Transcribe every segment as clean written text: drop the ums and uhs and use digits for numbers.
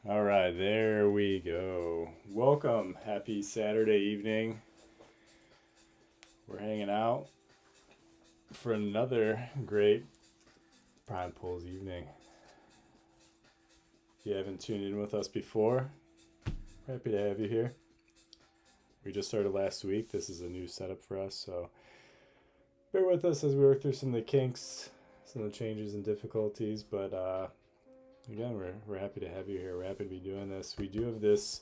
All right, there we go. Welcome. Happy Saturday evening. We're hanging out for another great Prime Pulls evening. If you haven't tuned in with us before, happy to have you here. We just started last week. This is a new setup for us, so bear with us as we work through some of the kinks, some of the changes and difficulties, but again, we're happy to have you here. We're happy to be doing this. We do have this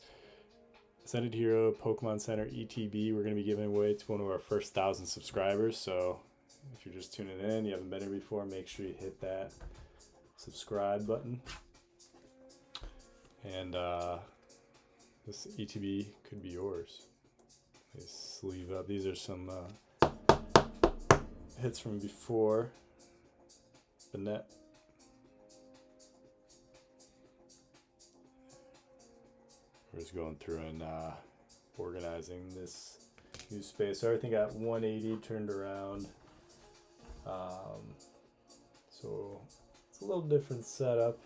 Ascended Hero Pokemon Center ETB we're going to be giving away to one of our first 1,000 subscribers. So if you're just tuning in, you haven't been here before, make sure you hit that subscribe button. And this ETB could be yours. They sleeve up. These are some hits from before the net. We're just going through and organizing this new space. So everything got 180 turned around. So it's a little different setup.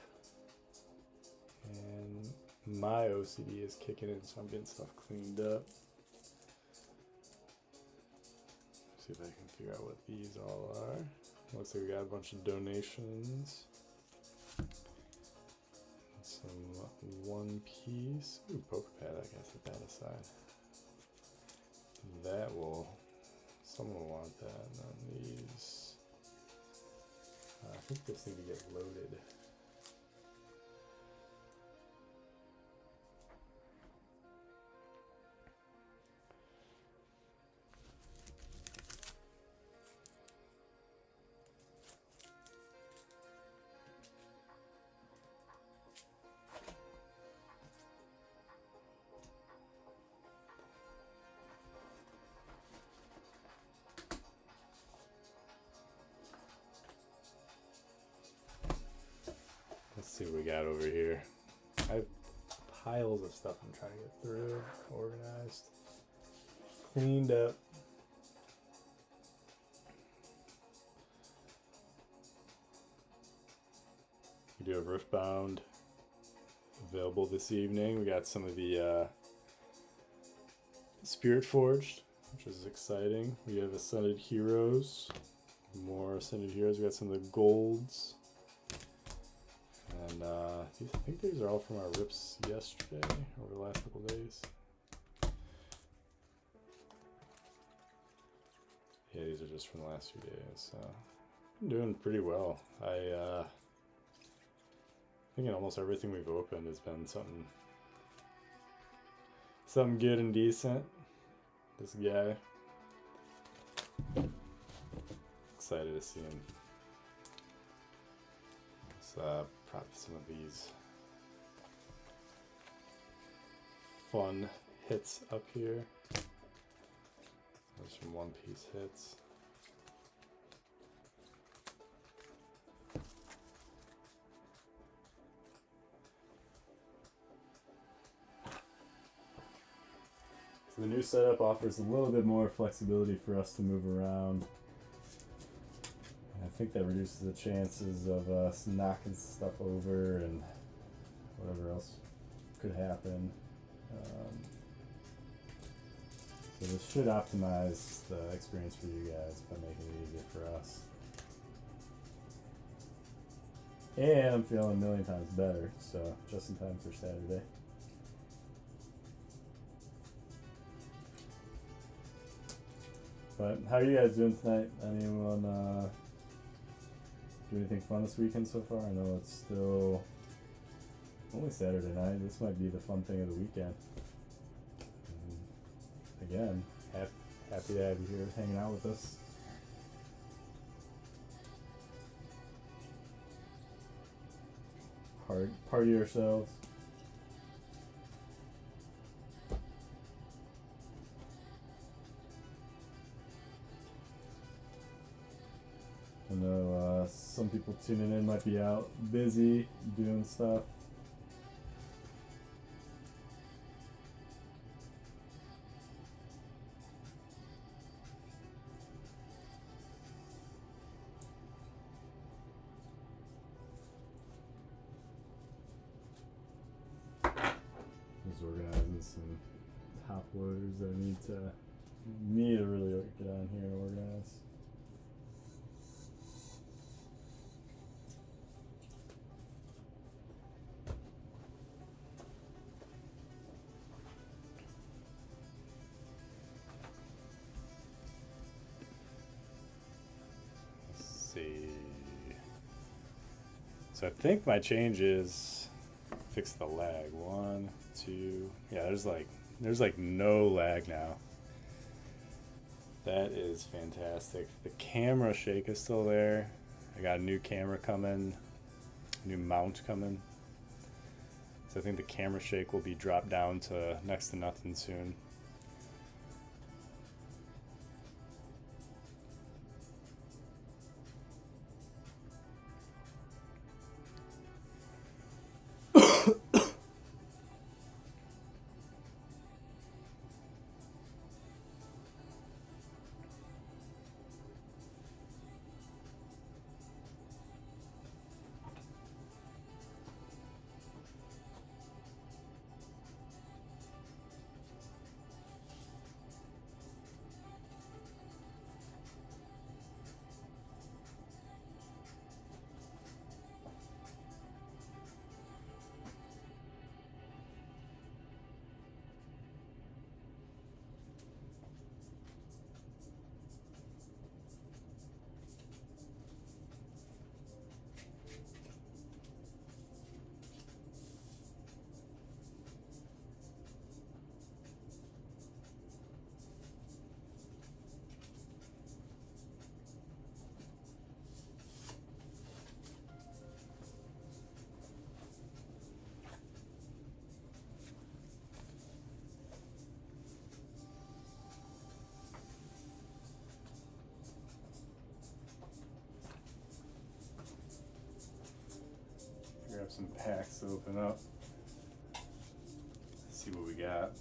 And my OCD is kicking in, so I'm getting stuff cleaned up. See if I can figure out what these all are. Looks like we got a bunch of donations. Some One Piece. Ooh, Pokepad, I guess, set that aside. That will, someone will want that. And then these, I think this need to get loaded. Let's see what we got over here. I have piles of stuff I'm trying to get through, organized, cleaned up. We do have Riftbound available this evening. We got some of the Spirit Forged, which is exciting. We have Ascended Heroes, more Ascended Heroes. We got some of the golds. And I think these are all from our rips yesterday, over the last couple days. Yeah, these are just from the last few days. I'm doing pretty well. I think in almost everything we've opened has been something good and decent. This guy, excited to see him. Let's probably some of these fun hits up here. There's some One Piece hits. So the new setup offers a little bit more flexibility for us to move around. I think that reduces the chances of us knocking stuff over and whatever else could happen. So this should optimize the experience for you guys by making it easier for us. And I'm feeling a million times better, so just in time for Saturday. But how are you guys doing tonight? Anyone do anything fun this weekend so far? I know it's still only Saturday night. This might be the fun thing of the weekend. And again, happy to have you here hanging out with us. Party ourselves. I know some people tuning in might be out busy doing stuff. just organizing some top loaders that I need to really get on here and organize. Let's see. So I think my change is fix the lag. 1, 2. Yeah, there's like no lag now. That is fantastic. The camera shake is still there. I got a new camera coming, new mount coming. So I think the camera shake will be dropped down to next to nothing soon. Grab some packs to open up. See what we got.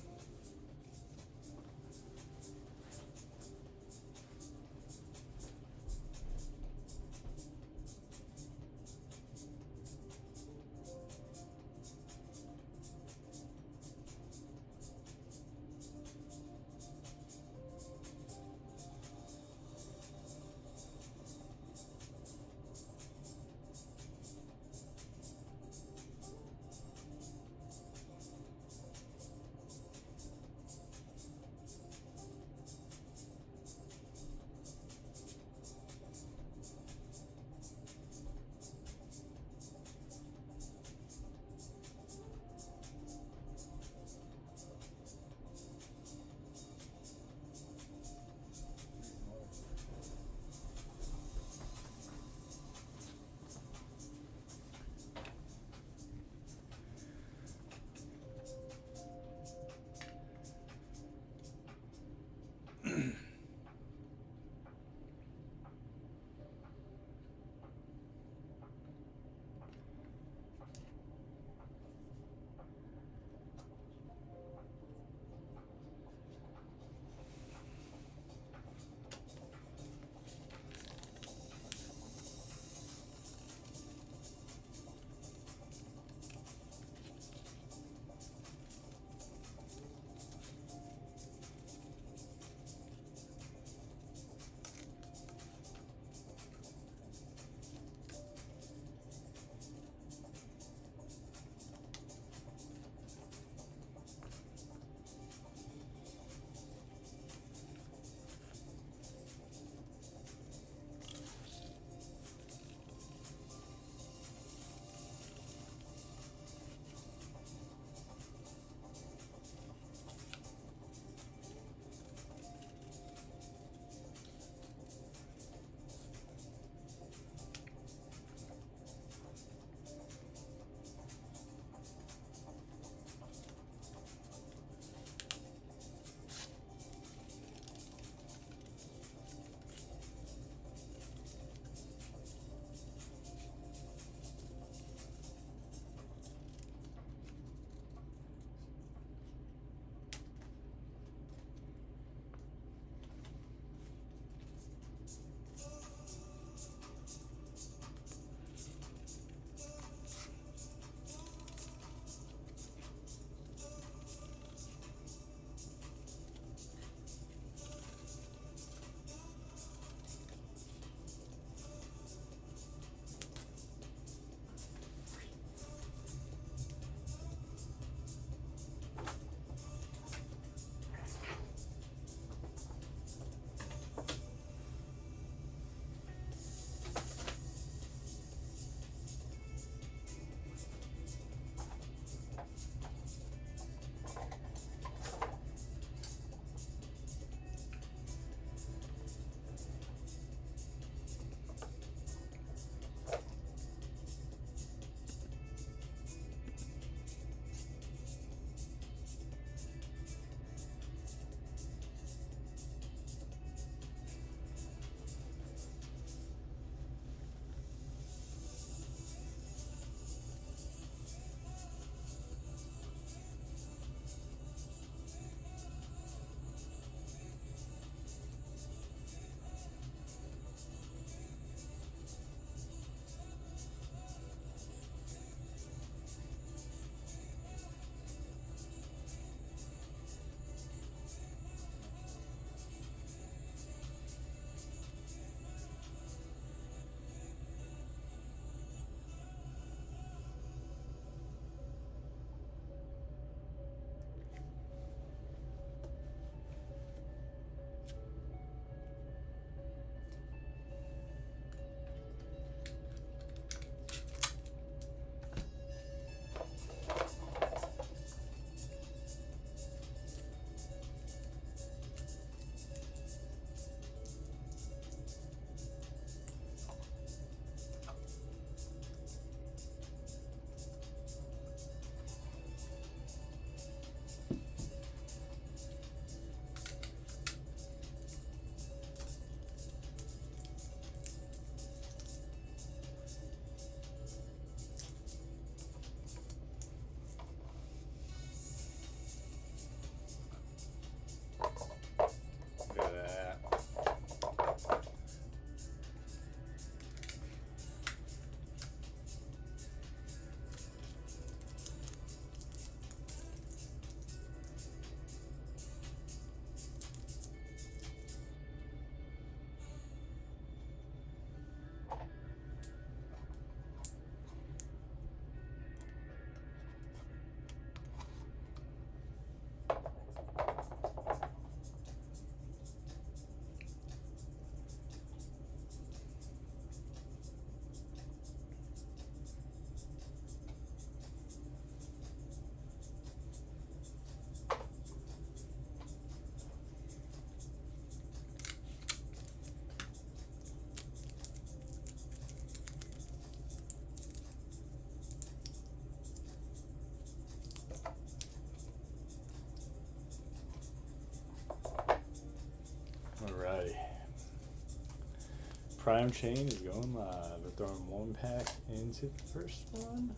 Prime Chain is going live. We're throwing one pack into the first one.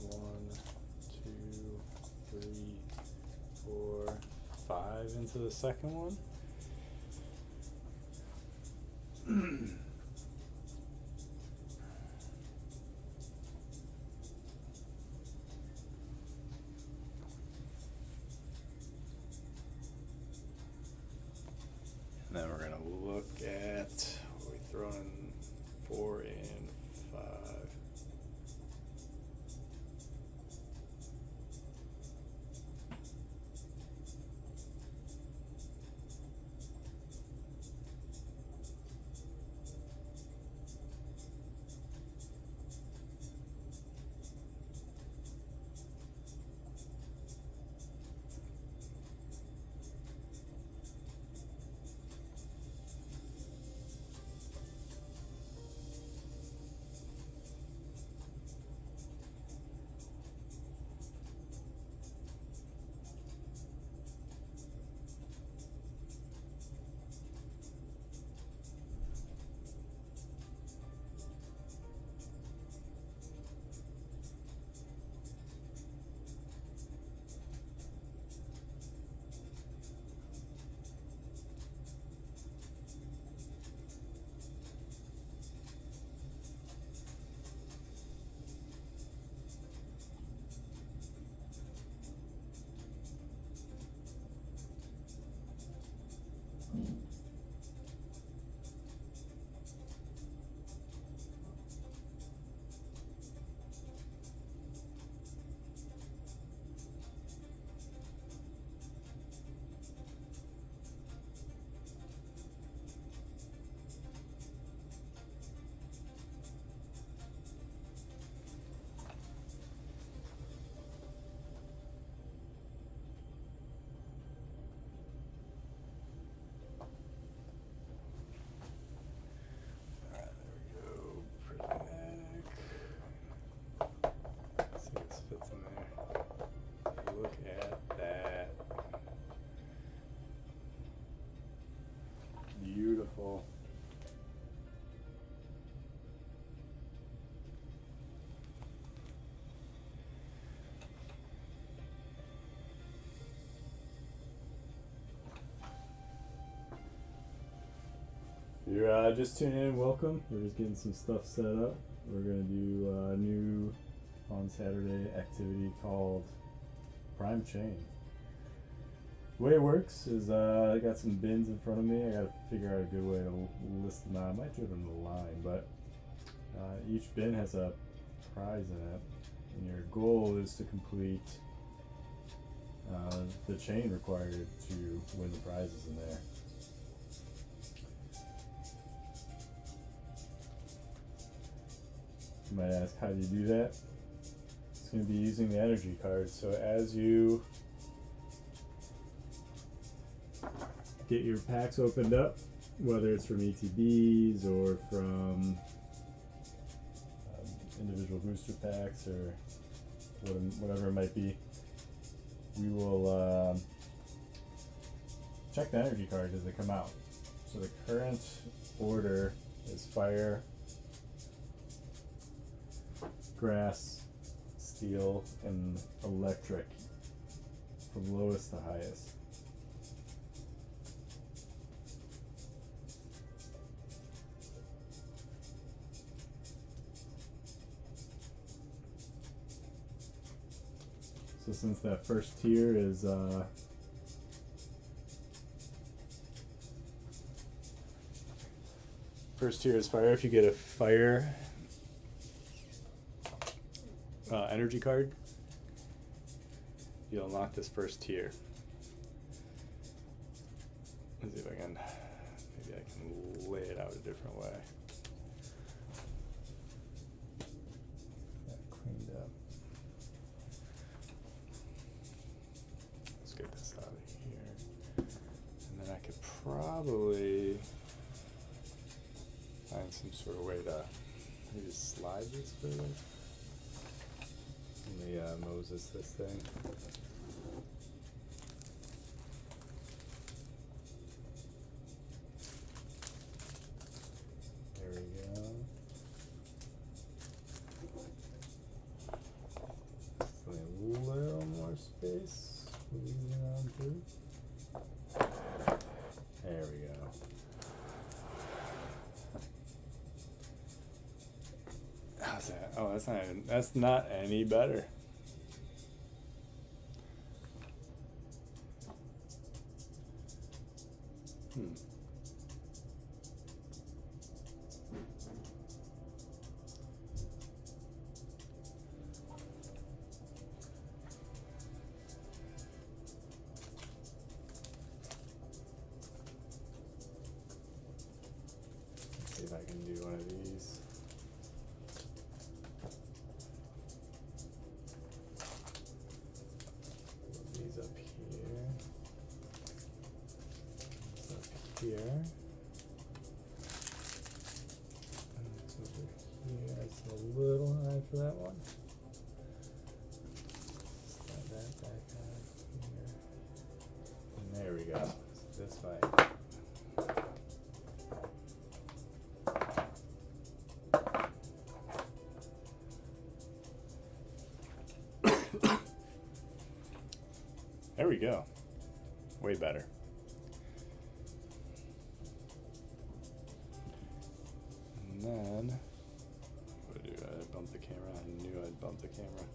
1, 2, 3, 4, 5 into the second one. And then we're going to look at what we throw in 4 and 5. Look at that. Beautiful. If you're just tuning in, welcome. We're just getting some stuff set up. We're going to do a new fun Saturday activity called Prime Chain. The way it works is I got some bins in front of me. I got to figure out a good way to list them out. I might do them in the line, but each bin has a prize in it, and your goal is to complete the chain required to win the prizes in there. You might ask, how do you do that? It's going to be using the energy cards. So as you get your packs opened up, whether it's from ETBs or from individual booster packs or whatever it might be, we will check the energy cards as they come out. So the current order is fire, grass, steel, and electric from lowest to highest. So since that first tier is fire, if you get a fire energy card, you unlock this first tier. Let's see if I can, maybe I can lay it out a different way. That cleaned up. Let's get this out of here. And then I could probably find some sort of way to maybe slide this further. Let me Moses this thing. squeezing on through. There we go. How's that? Oh, that's not any better. See if I can do one of these. Put these up here. This up here. And it's over here. It's a little high for that one. Slide that back on here. And there we go. So this might. There we go. Way better. And then, what do I bump the camera? I knew I'd bump the camera.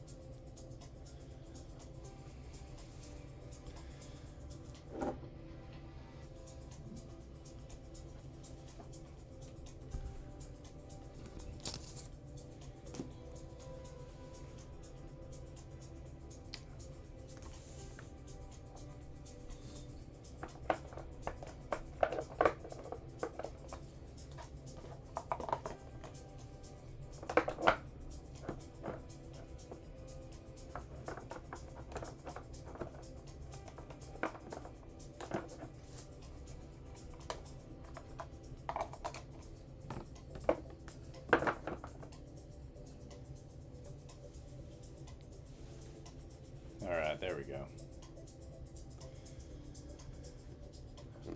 There we go.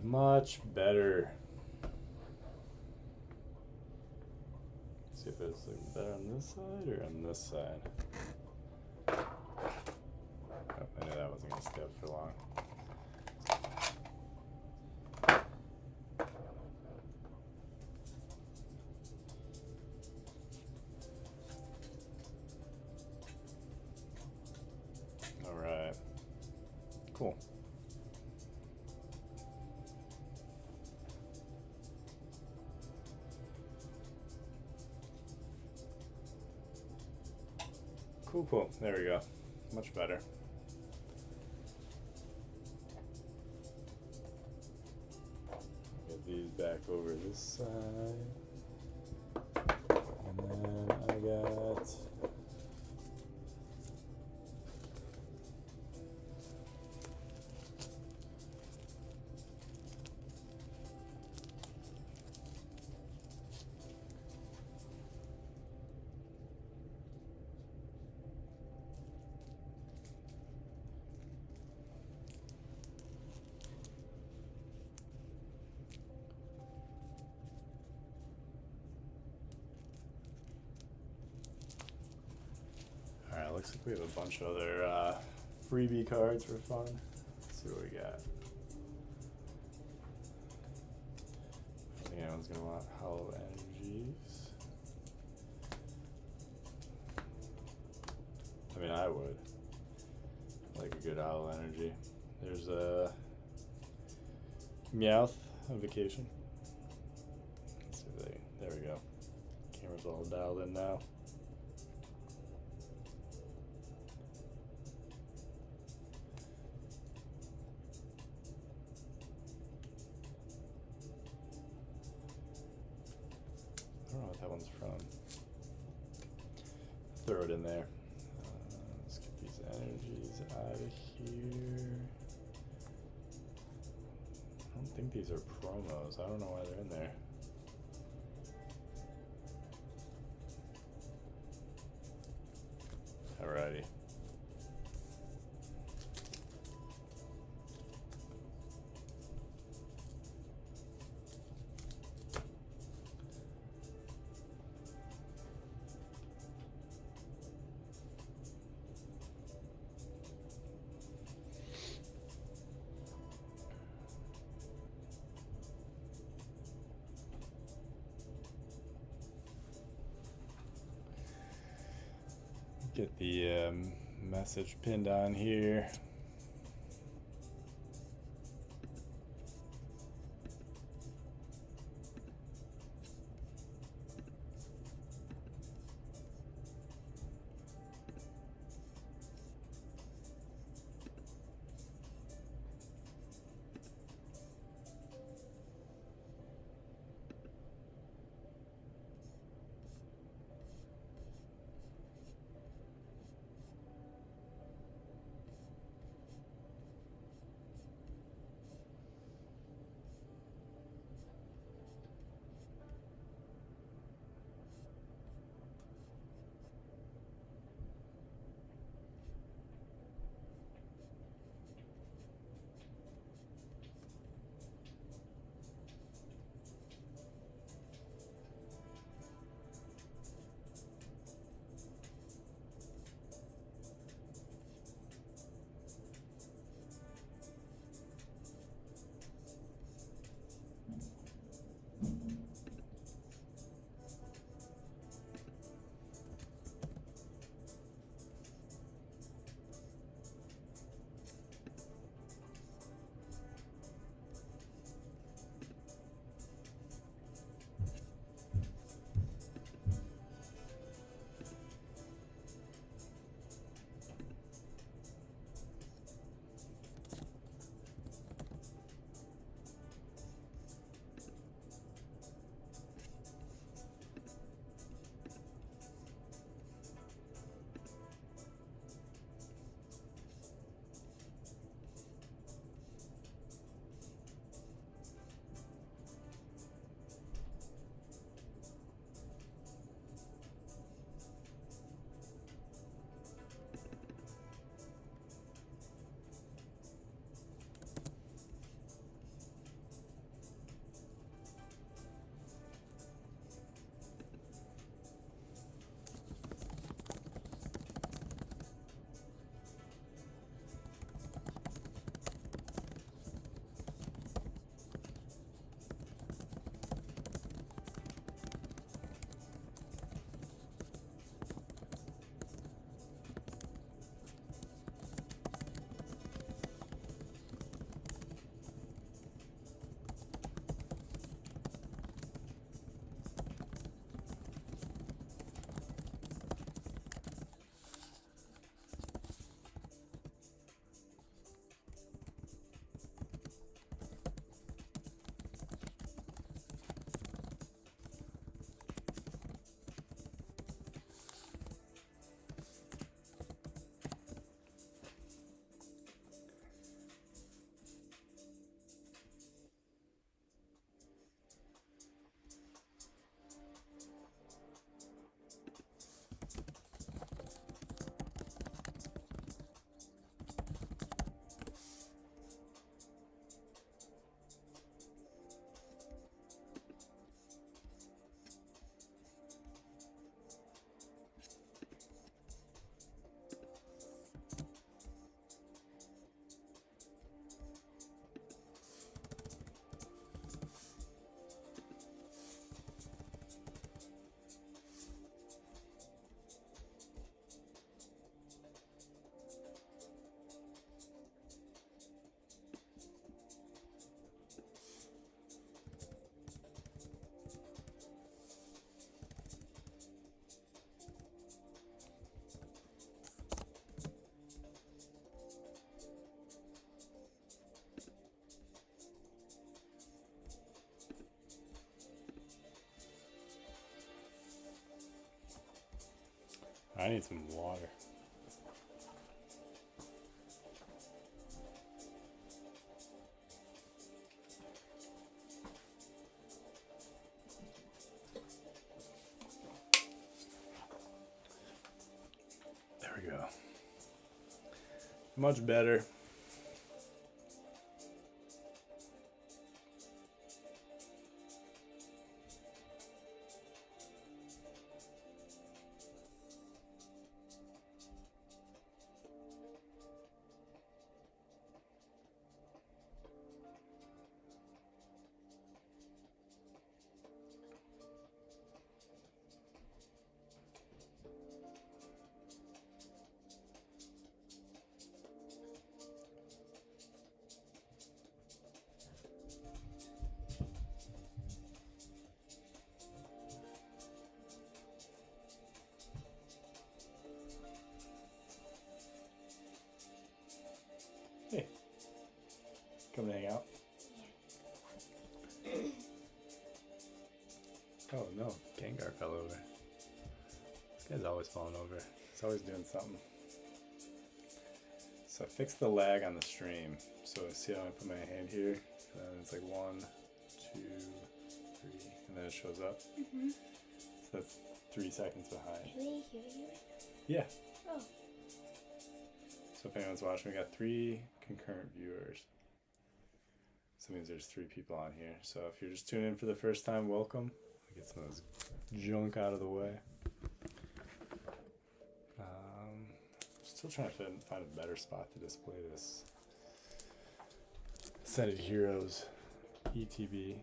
Much better. See if it's looking better on this side or on this side. Oh, I knew that wasn't going to stay up for long. Cool. Cool. There we go. Much better. Get these back over this side. And then I got looks like we have a bunch of other freebie cards for fun. Let's see what we got. I think anyone's gonna want Hollow Energies. I mean, I would like a good Hollow Energy. There's a Meowth on Vacation. Let's see if there we go. Camera's all dialed in now. I don't know what that one's from. Throw it in there. Let's get these energies out of here. I don't think these are promos. I don't know why they're in there. Alrighty. Get the message pinned on here. I need some water. There we go. Much better. Come and hang out. Yeah. Oh no, Gengar fell over. This guy's always falling over. He's always doing something. So I fixed the lag on the stream. So see how I put my hand here? And then it's like 1, 2, 3, and then it shows up. Mm-hmm. So that's 3 seconds behind. Can they hear you? Yeah. Oh. So if anyone's watching, we got 3 concurrent viewers. So that means there's 3 people on here. So if you're just tuning in for the first time, welcome. Get some of this junk out of the way. Still trying to find a better spot to display this Set of Heroes ETB.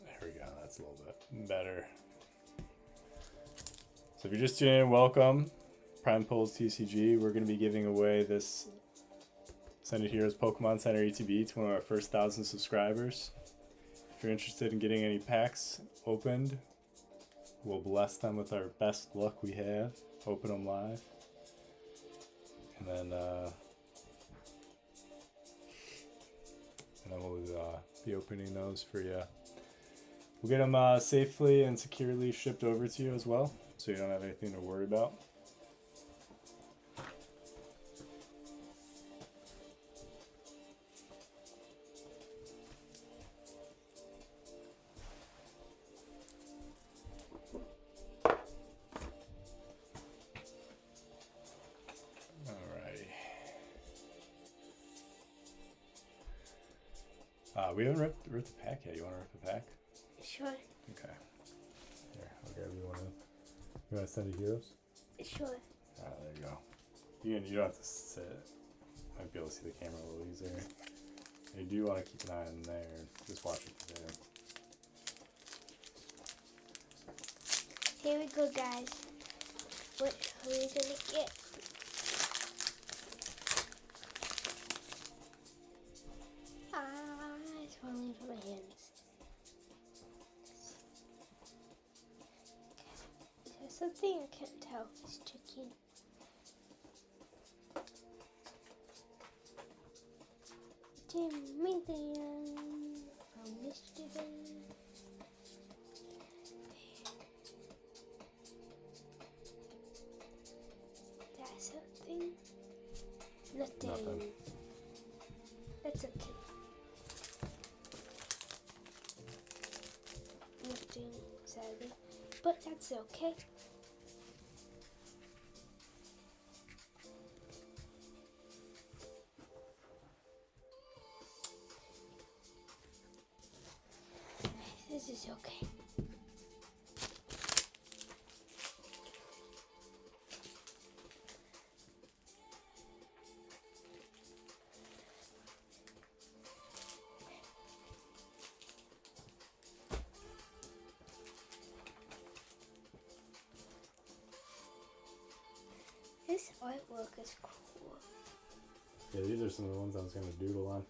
There we go, that's a little bit better. So if you're just tuning in, welcome. Prime Pulls TCG. We're going to be giving away this Set of Heroes Pokemon Center ETB to one of our first 1,000 subscribers. If you're interested in getting any packs opened, we'll bless them with our best luck we have. Open them live. And then we'll be opening those for you. We'll get them safely and securely shipped over to you as well, so you don't have anything to worry about. We haven't ripped the pack yet. You want to rip the pack? Sure. Okay. Here, I'll grab you one of them. You want to send a Heroes? Sure. Ah, there you go. You don't have to sit. Might be able to see the camera a little easier. You do want to keep an eye on there. Just watch it there. Here we go, guys. What are we gonna get? It's falling from my hands. There's something I can't tell. It's tricky. Million from yesterday. That's something. Nothing. That's okay. Nothing, sadly. But that's okay. This is okay. This artwork is cool. Yeah, these are some of the ones I was going to doodle on.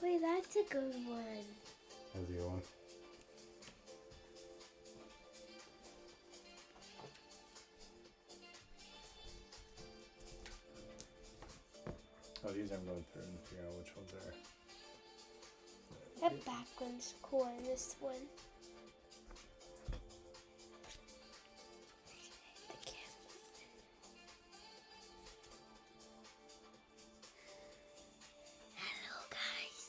Wait, that's a good one. That's a good one. Oh, these I'm going through and figuring out which ones are. That back one's cool, and this one. The camera. Hello, guys.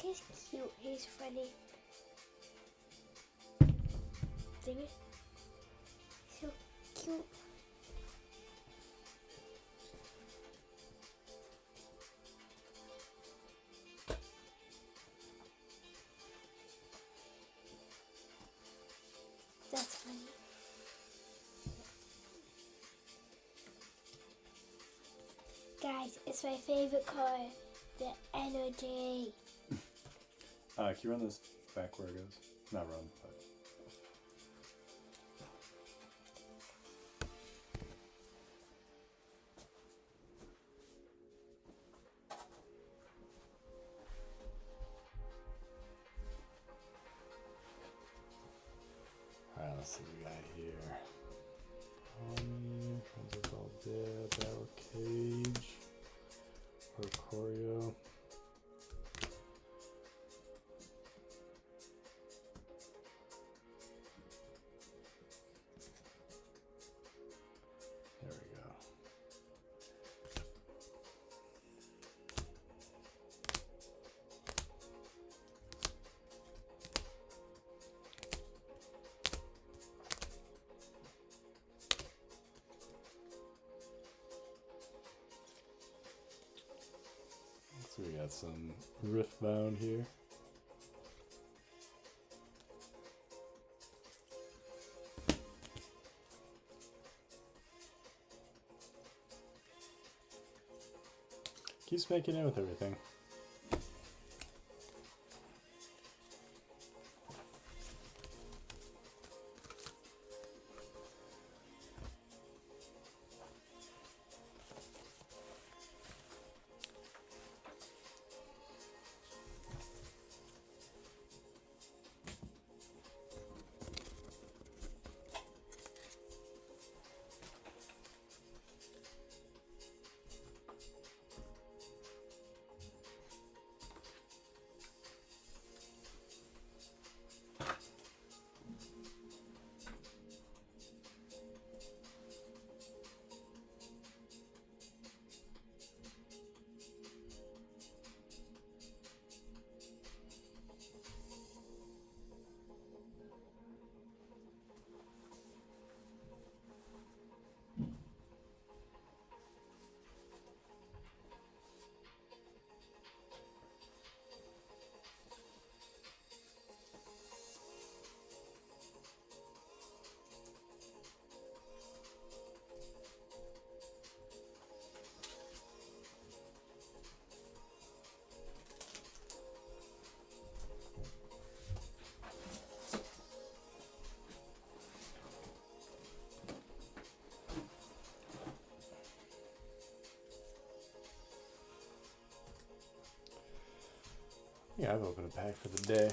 he's cute. He's funny. Dang it. So cute. That's funny. Guys, it's my favorite color. The energy. Can you run this back where it goes? Not run, but. Alright, let's see what we got here. Comes all dead, Battle Cage, Orcorio. There we go. So we got some Riftbound here. Keeps making in with everything. Yeah, I've opened a pack for the day.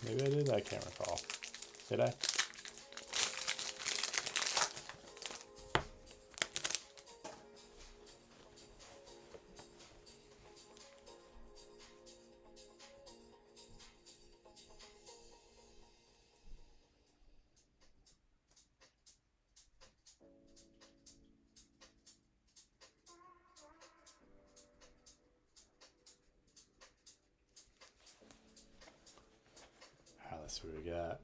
Maybe I did? I can't recall. Did I? Alright, let's see what we got.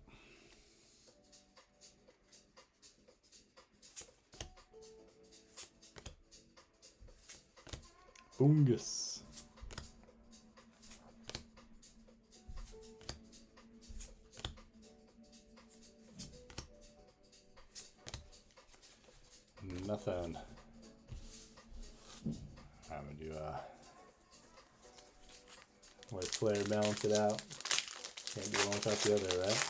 Bungus. Nothing. I'm gonna do a white player, balance it out. Can't do one without the other, right?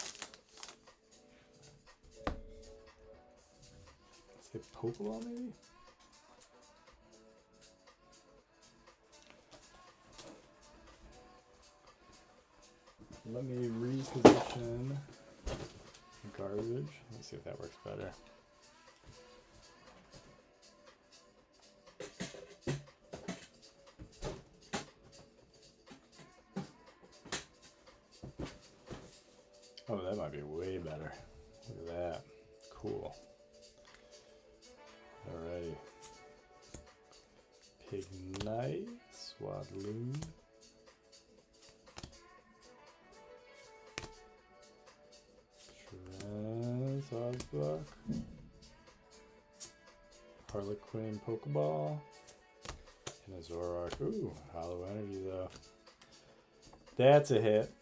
Say Pokemon maybe? Let me reposition garbage. Let's see if that works better. Oh, that might be way better. Look at that. Cool. Alrighty. Pignite, Swadloon, Ozbuck, Harlequin Pokeball, and a Zoroark. Ooh, Hollow Energy though. That's a hit.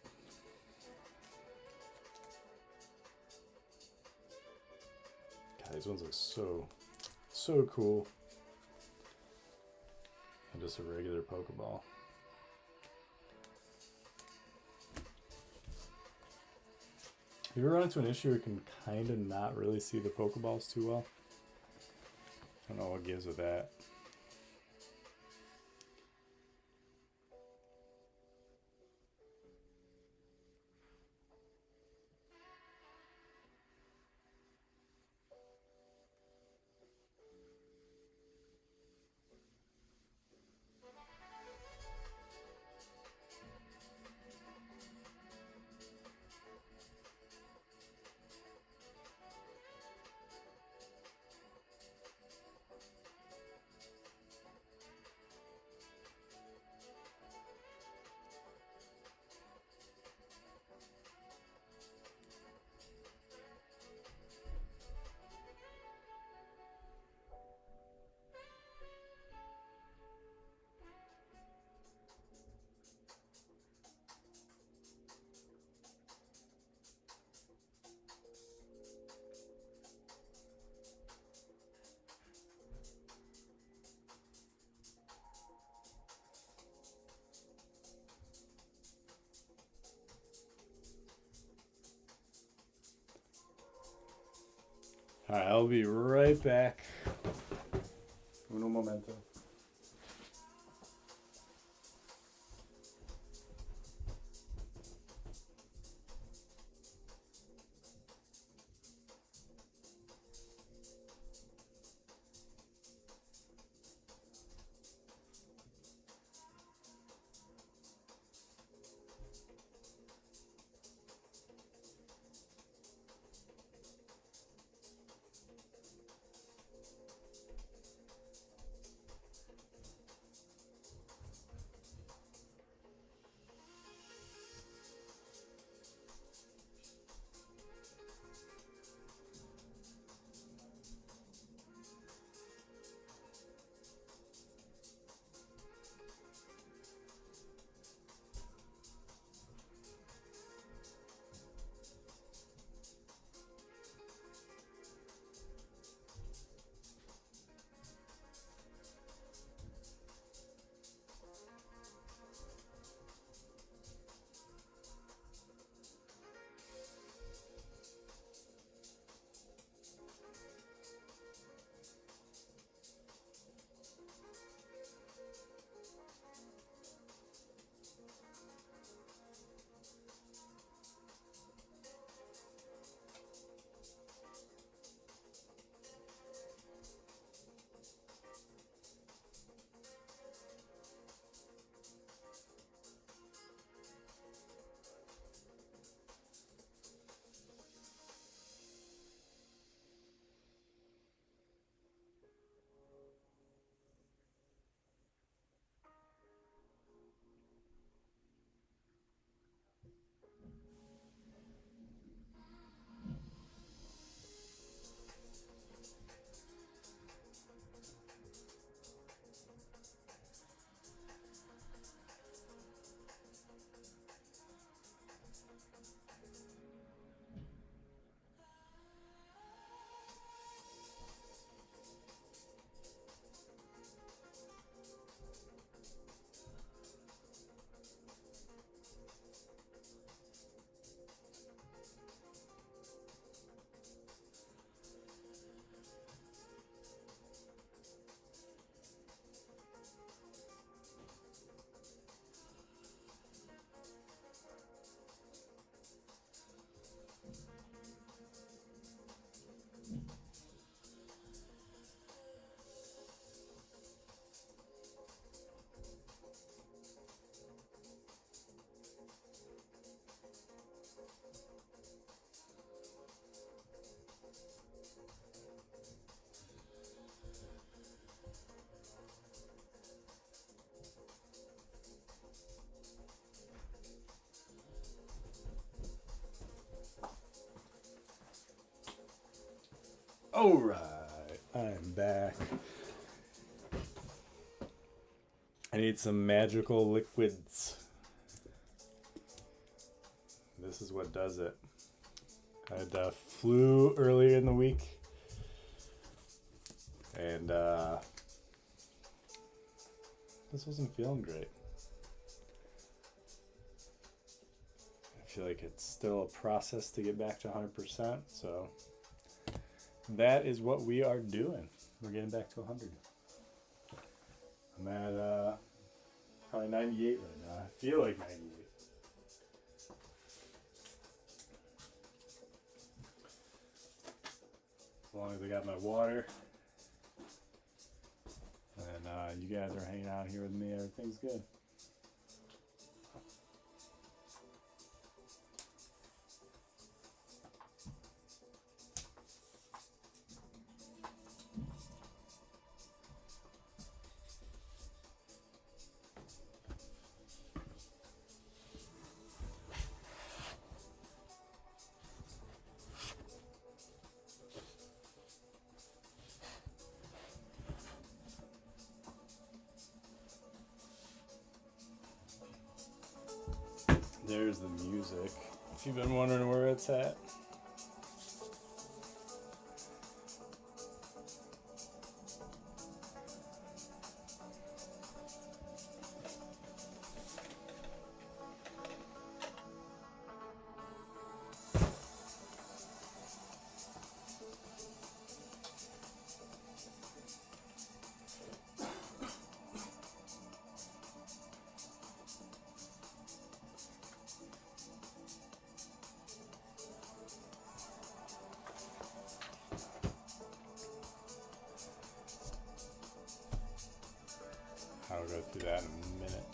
God, these ones look so cool. And just a regular Pokeball. You ever run into an issue where you can kind of not really see the Pokeballs too well? I don't know what gives with that. Alright, I'll be right back. Uno momento. Alright, I'm back. I need some magical liquids. This is what does it. I had flu earlier in the week. And this wasn't feeling great. I feel like it's still a process to get back to 100%. So that is what we are doing. We're getting back to 100. I'm at probably 98 right now. I feel like 98. As long as I got my water. And you guys are hanging out here with me, everything's good. There's the music. If you've been wondering where it's at. I'll go through that in a minute.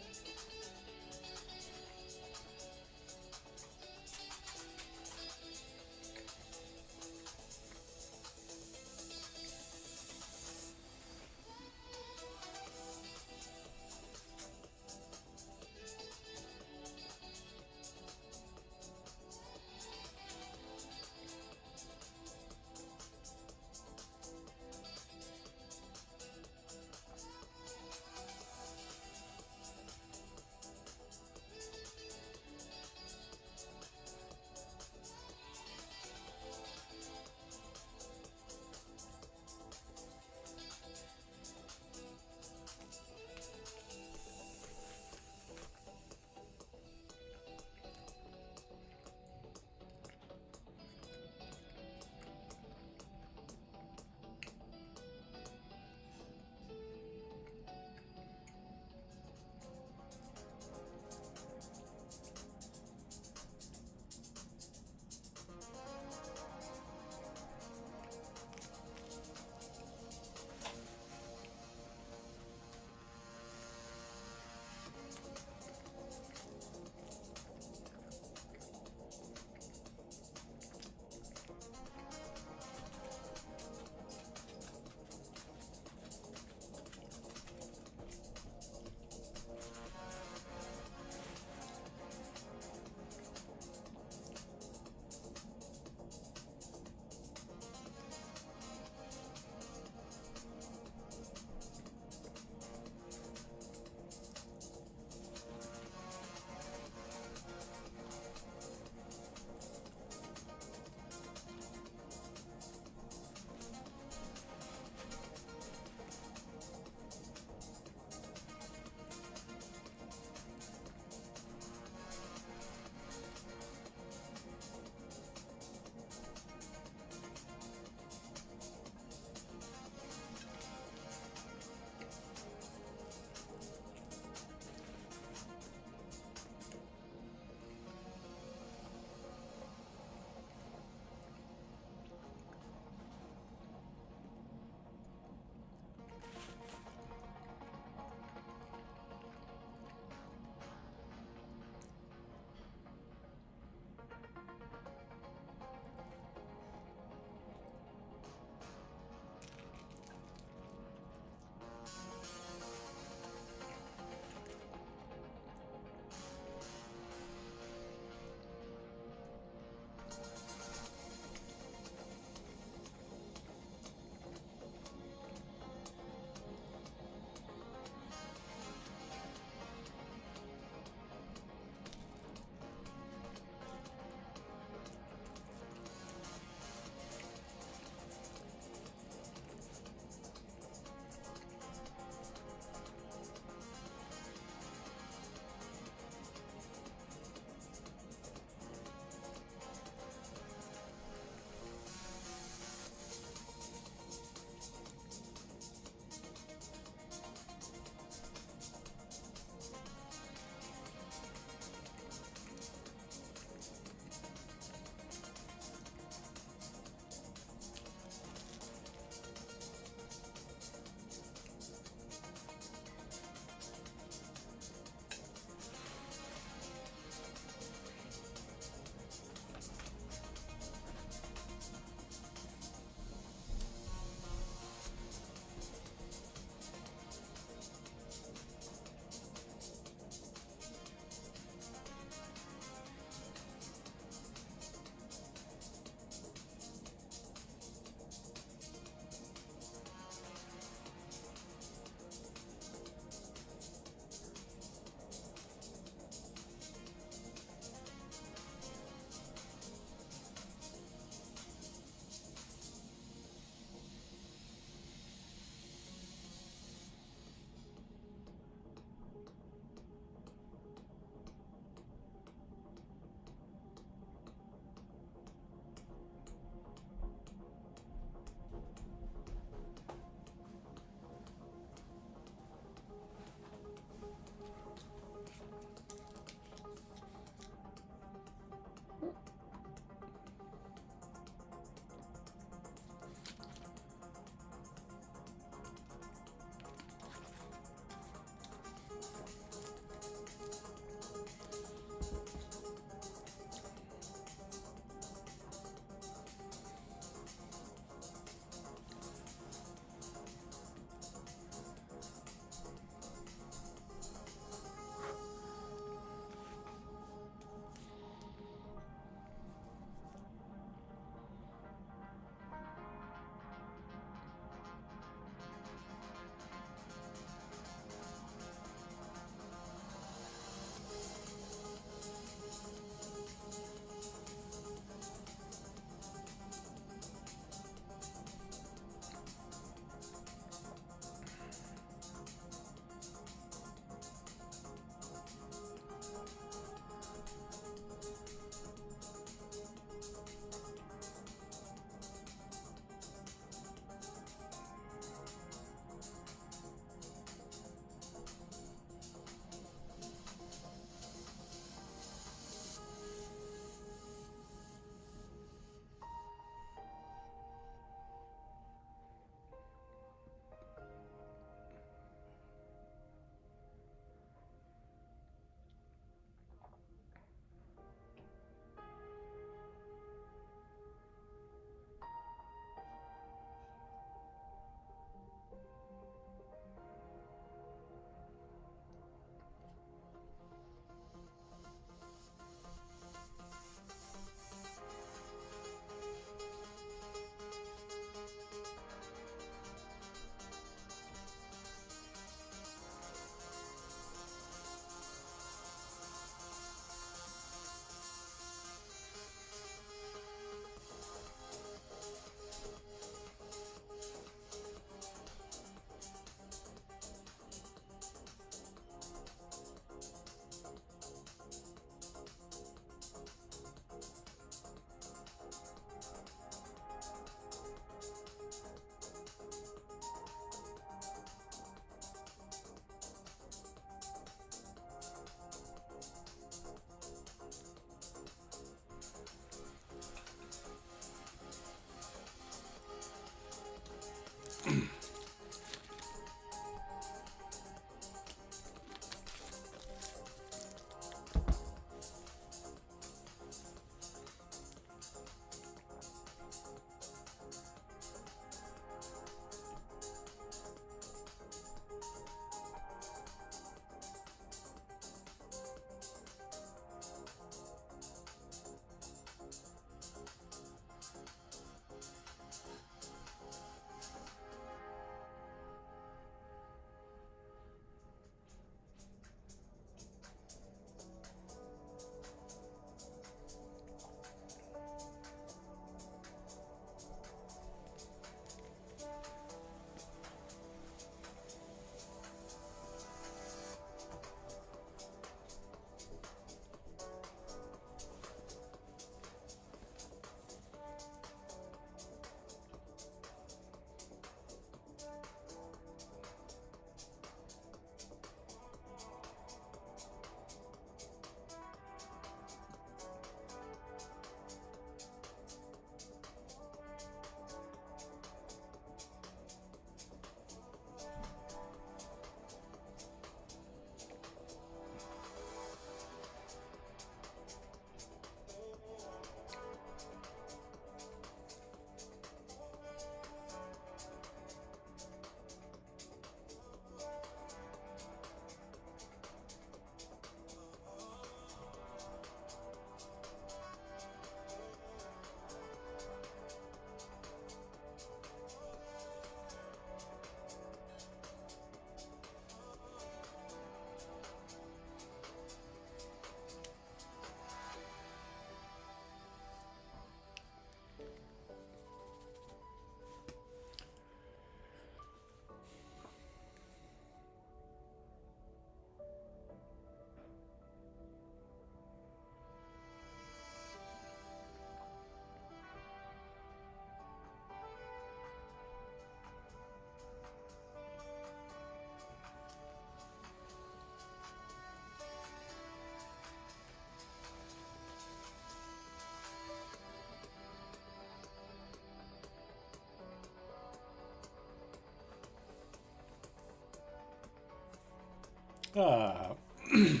Ah, should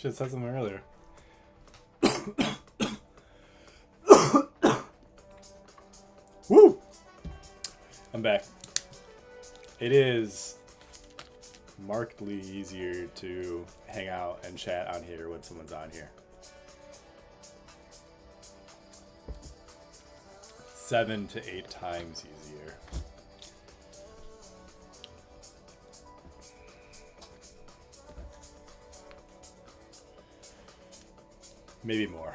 have said something earlier. Woo! I'm back. It is markedly easier to hang out and chat on here when someone's on here. 7 to 8 times easier. Maybe more.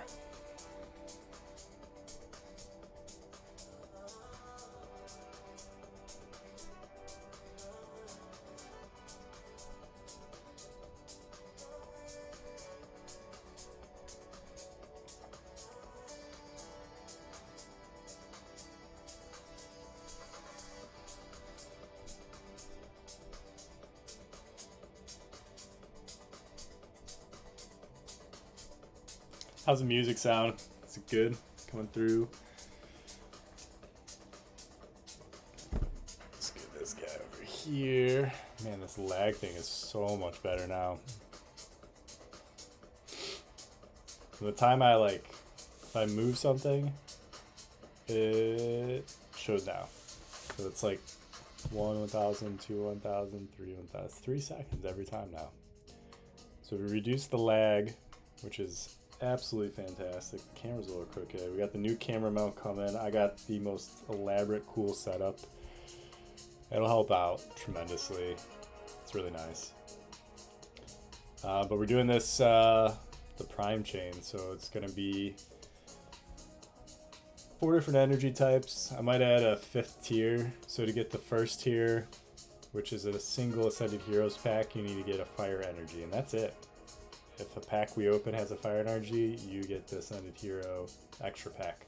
How's the music sound? Is it good? Coming through? Let's get this guy over here. Man, this lag thing is so much better now. From the time if I move something, it shows now. So it's like 1, 1000, 2, 1000, 3, 1000. 3 seconds every time now. So we reduced the lag, which is absolutely fantastic. The camera's a little crooked. We got the new camera mount coming. I got the most elaborate, cool setup. It'll help out tremendously. It's really nice. But we're doing this the Prime chain, so it's gonna be 4 different energy types. I might add a 5th tier. So to get the first tier, which is a single Ascended Heroes pack, you need to get a fire energy, and that's it. If a pack we open has a fire energy, you get the Ascended Hero extra pack.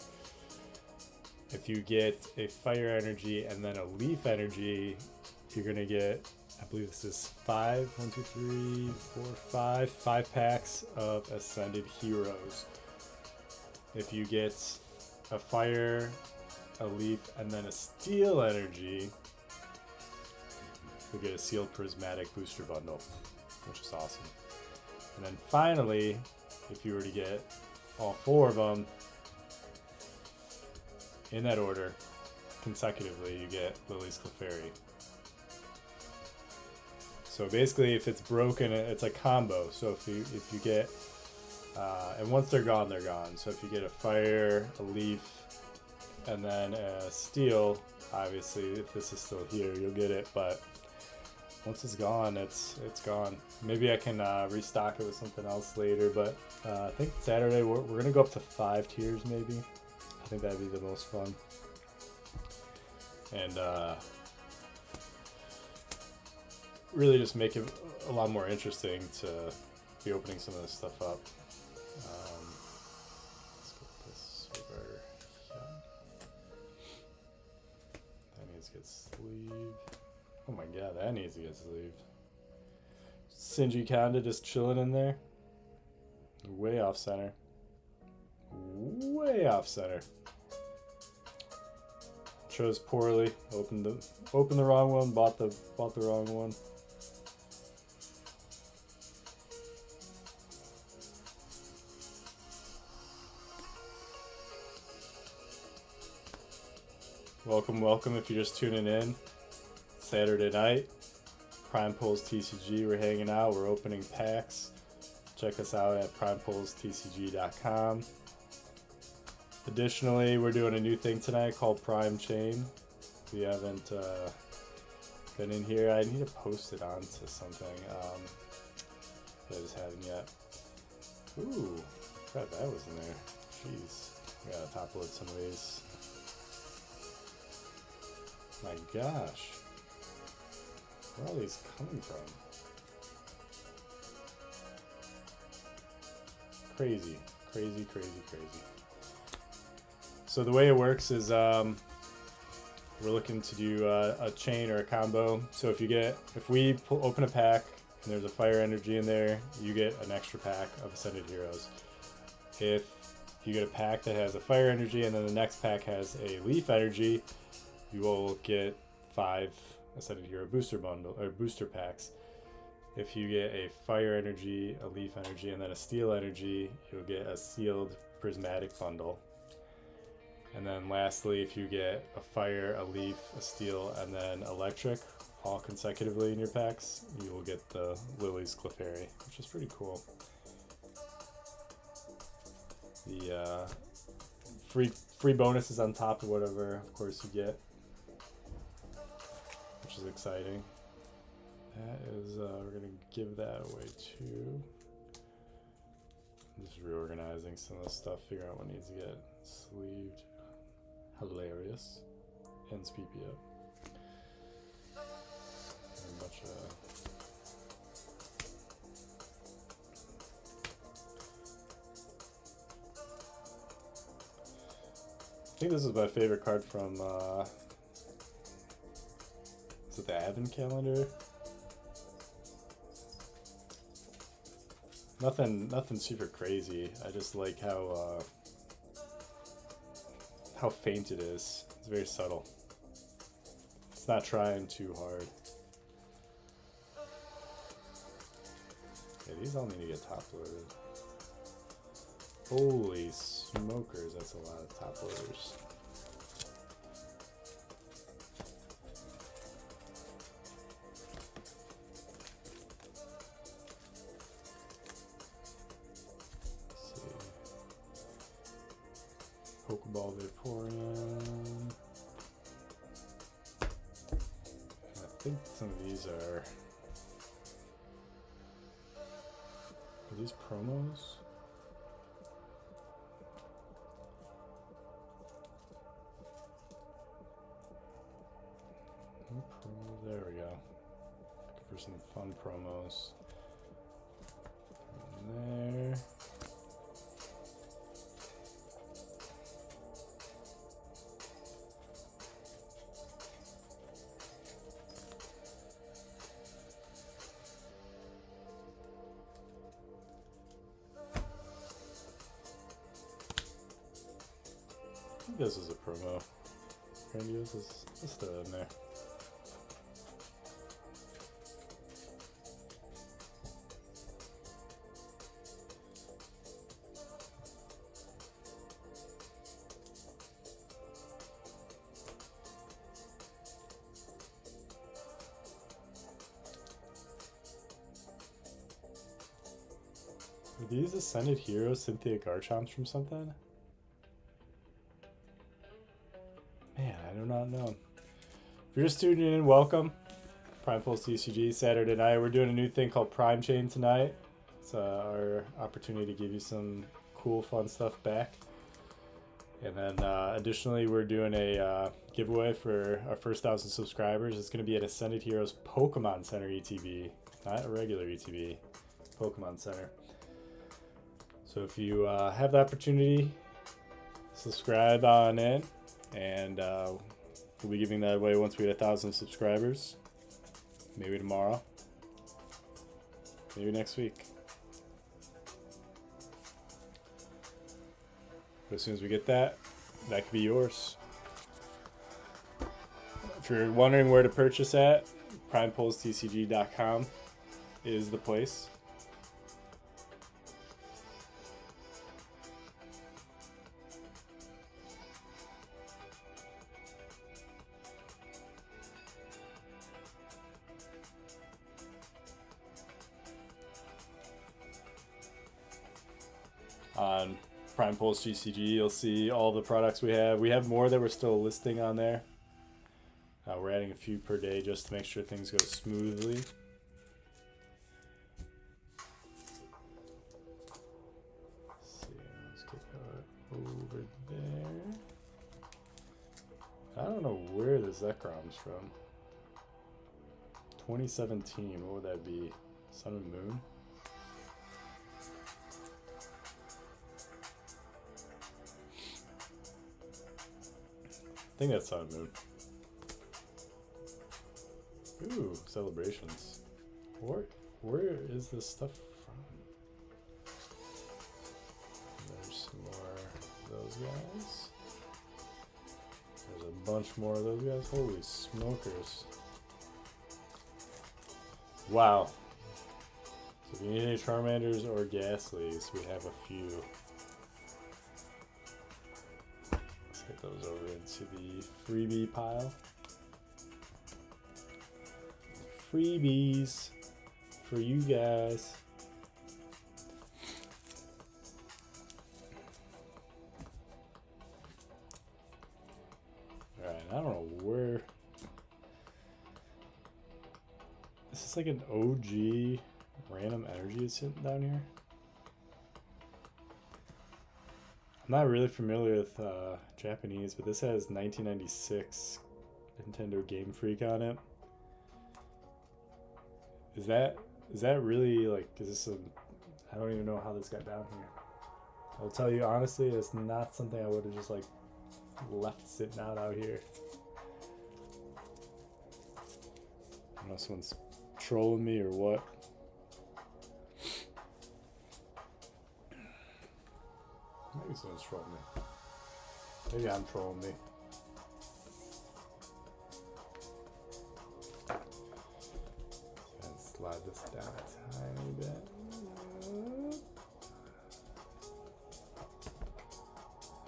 If you get a fire energy and then a leaf energy, you're gonna get, I believe this is 5 packs of Ascended Heroes. If you get a fire, a leaf, and then a steel energy, you'll get a sealed prismatic booster bundle, which is awesome. And then finally, if you were to get all 4 of them in that order consecutively, you get Lily's Clefairy. So basically, if it's broken, it's a combo. So if you get, and once they're gone, they're gone. So if you get a fire, a leaf, and then a steel, obviously, if this is still here, you'll get it. But once it's gone, it's gone. Maybe I can restock it with something else later, but I think Saturday we're going to go up to 5 tiers maybe. I think that'd be the most fun. And really just make it a lot more interesting to be opening some of this stuff up. Let's get this over. That needs to get sleeved. Oh my god, that needs to get sleeved. Shinji Kanda just chilling in there. Way off center. Way off center. Chose poorly. Opened the wrong one. Bought the wrong one. Welcome if you're just tuning in. Saturday night, Prime Pulls TCG. We're hanging out. We're opening packs. Check us out at primepullstcg.com. Additionally, we're doing a new thing tonight called Prime Chain. If you haven't been in here, I need to post it onto something. I just haven't yet. Ooh, forgot that was in there. Jeez, we gotta top load some of these. My gosh. Where are all these coming from? Crazy. So the way it works is we're looking to do a chain or a combo. So if we open a pack and there's a fire energy in there, you get an extra pack of Ascended Heroes. If you get a pack that has a fire energy and then the next pack has a leaf energy, you will get 5 Ascended Hero booster bundle or booster packs. If you get a fire energy, a leaf energy, and then a steel energy, you'll get a sealed prismatic bundle. And then lastly, if you get a fire, a leaf, a steel, and then electric, all consecutively in your packs, you will get the Lily's Clefairy, which is pretty cool. The free bonuses on top of whatever, of course, you get, which is exciting. That is, we're gonna give that away too. I'm just reorganizing some of the stuff, figure out what needs to get sleeved. Hilarious. Ends PPO. Very much I think this is my favorite card from is it the Advent calendar? Nothing super crazy. I just like how faint it is. It's very subtle. It's not trying too hard. Yeah, these all need to get top loaded. Holy smokers, that's a lot of top loaders. Pokeball Vaporeon. I think some of these are these promos? No promo, there we go. Looking for some fun promos. And there. I think this is a promo. Grandiose is still in there. Are these Ascended Heroes Cynthia Garchomps from something? Man, I do not know. If you're just tuning in, welcome. Prime Pulls TCG, Saturday night. We're doing a new thing called Prime Chain tonight. It's our opportunity to give you some cool, fun stuff back. And then additionally, we're doing a giveaway for our first 1,000 subscribers. It's going to be at Ascended Heroes Pokemon Center ETB, not a regular ETB, Pokemon Center. So if you have the opportunity, subscribe on in, and we'll be giving that away once we hit 1,000 subscribers. Maybe tomorrow, maybe next week. But as soon as we get that, that could be yours. If you're wondering where to purchase at, PrimePullsTCG.com is the place. On Prime Pulls TCG, you'll see all the products we have. We have more that we're still listing on there. We're adding a few per day just to make sure things go smoothly. Let's see, let's get that over there. I don't know where the Zekrom's from. 2017, what would that be? Sun and Moon? I think that's Sun and Moon. Ooh, celebrations. Where is this stuff from? There's some more of those guys. There's a bunch more of those guys. Holy smokers. Wow. So if you need any Charmanders or Ghastlies, we have a few. Let's get those over into the freebie pile. Freebies for you guys. Alright, I don't know where. Is this like an OG random energy is sitting down here? I'm not really familiar with Japanese, but this has 1996 Nintendo Game Freak on it. Is that really like, is this a, I don't even know how this got down here. I'll tell you honestly, it's not something I would have just like left sitting out here. I don't know if someone's trolling me or what. Maybe someone's trolling me. Maybe I'm trolling me. Let's slide this down a tiny bit.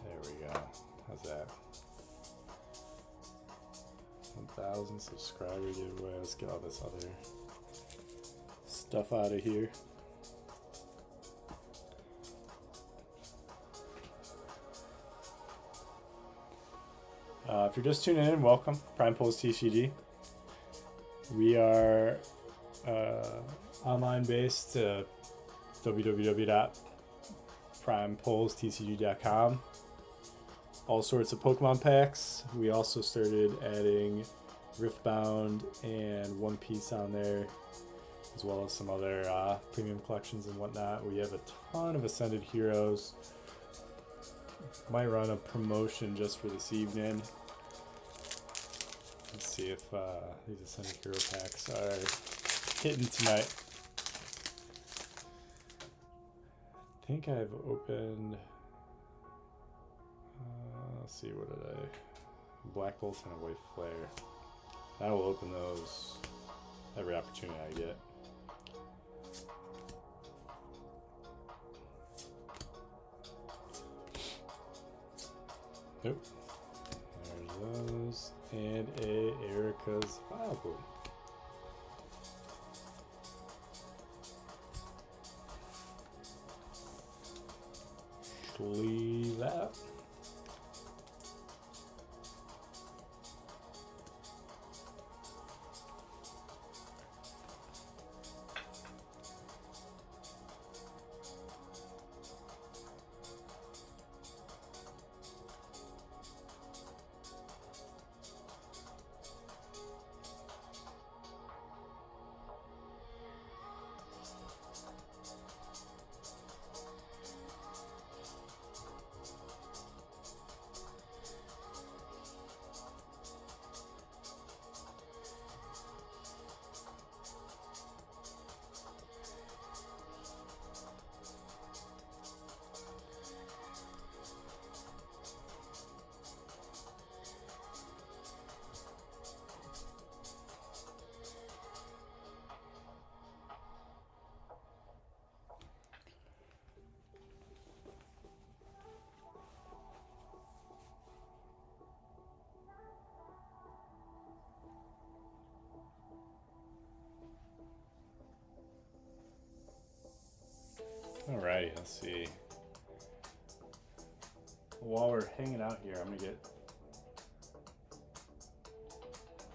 There we go. How's that? 1,000 subscriber giveaway. Let's get all this other stuff out of here. If you're just tuning in, welcome. Prime Pulls TCG. We are online based, www.primepullstcg.com. All sorts of Pokemon packs. We also started adding Riftbound and One Piece on there, as well as some other premium collections and whatnot. We have a ton of Ascended Heroes. Might run a promotion just for this evening. Let's see if these Ascended Hero packs are hitting tonight. I think I've opened, let's see, what did I, Black Bolt and a White Flare. I will open those every opportunity I get. Nope. There's those. And a Erica's File Boom. Leave that. Alrighty, let's see. While we're hanging out here, I'm gonna get.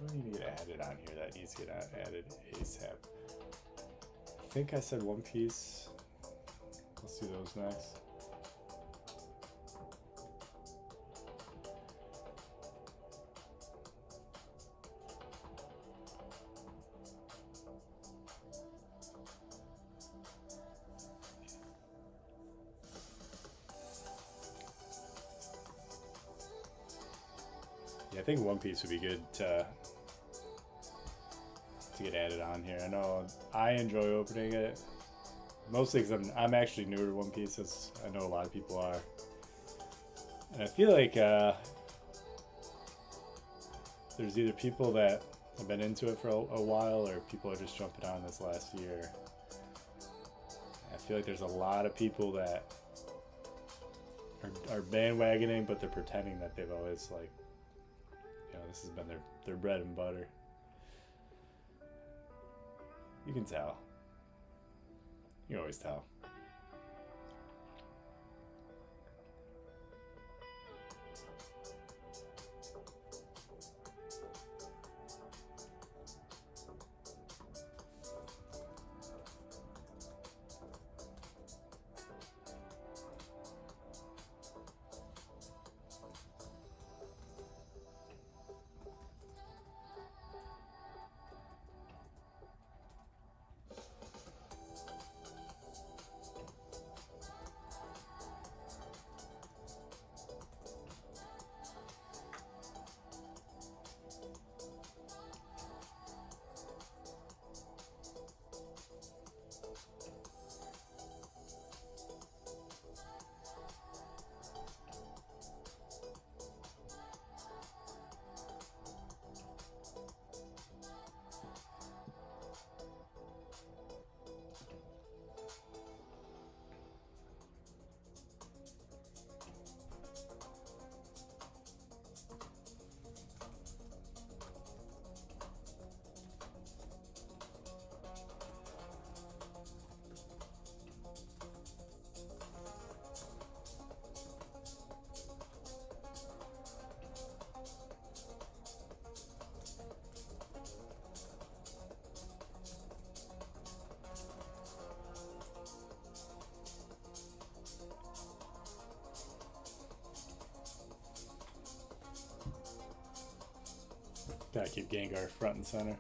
What do I need to get added on here that needs to get added ASAP? I think I said One Piece. Let's do those next. I think One Piece would be good to get added on here. I know I enjoy opening it, mostly because I'm actually newer to One Piece, as I know a lot of people are. And I feel like there's either people that have been into it for a while, or people are just jumping on this last year. feel like there's a lot of people that are bandwagoning, but they're pretending that they've always, like, you know, this has been their bread and butter. You can tell. You can always tell. Gotta keep Gengar front and center.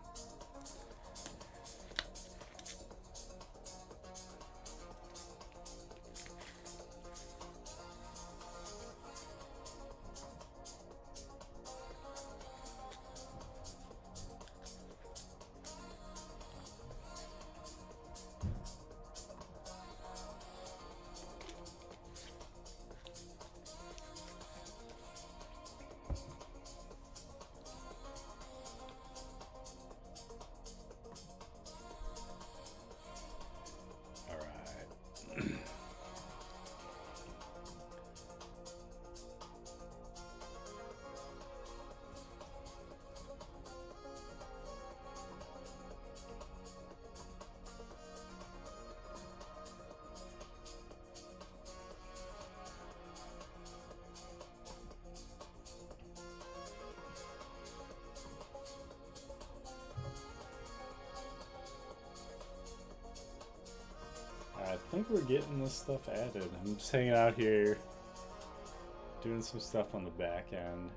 I think we're getting this stuff added. I'm just hanging out here, doing some stuff on the back end.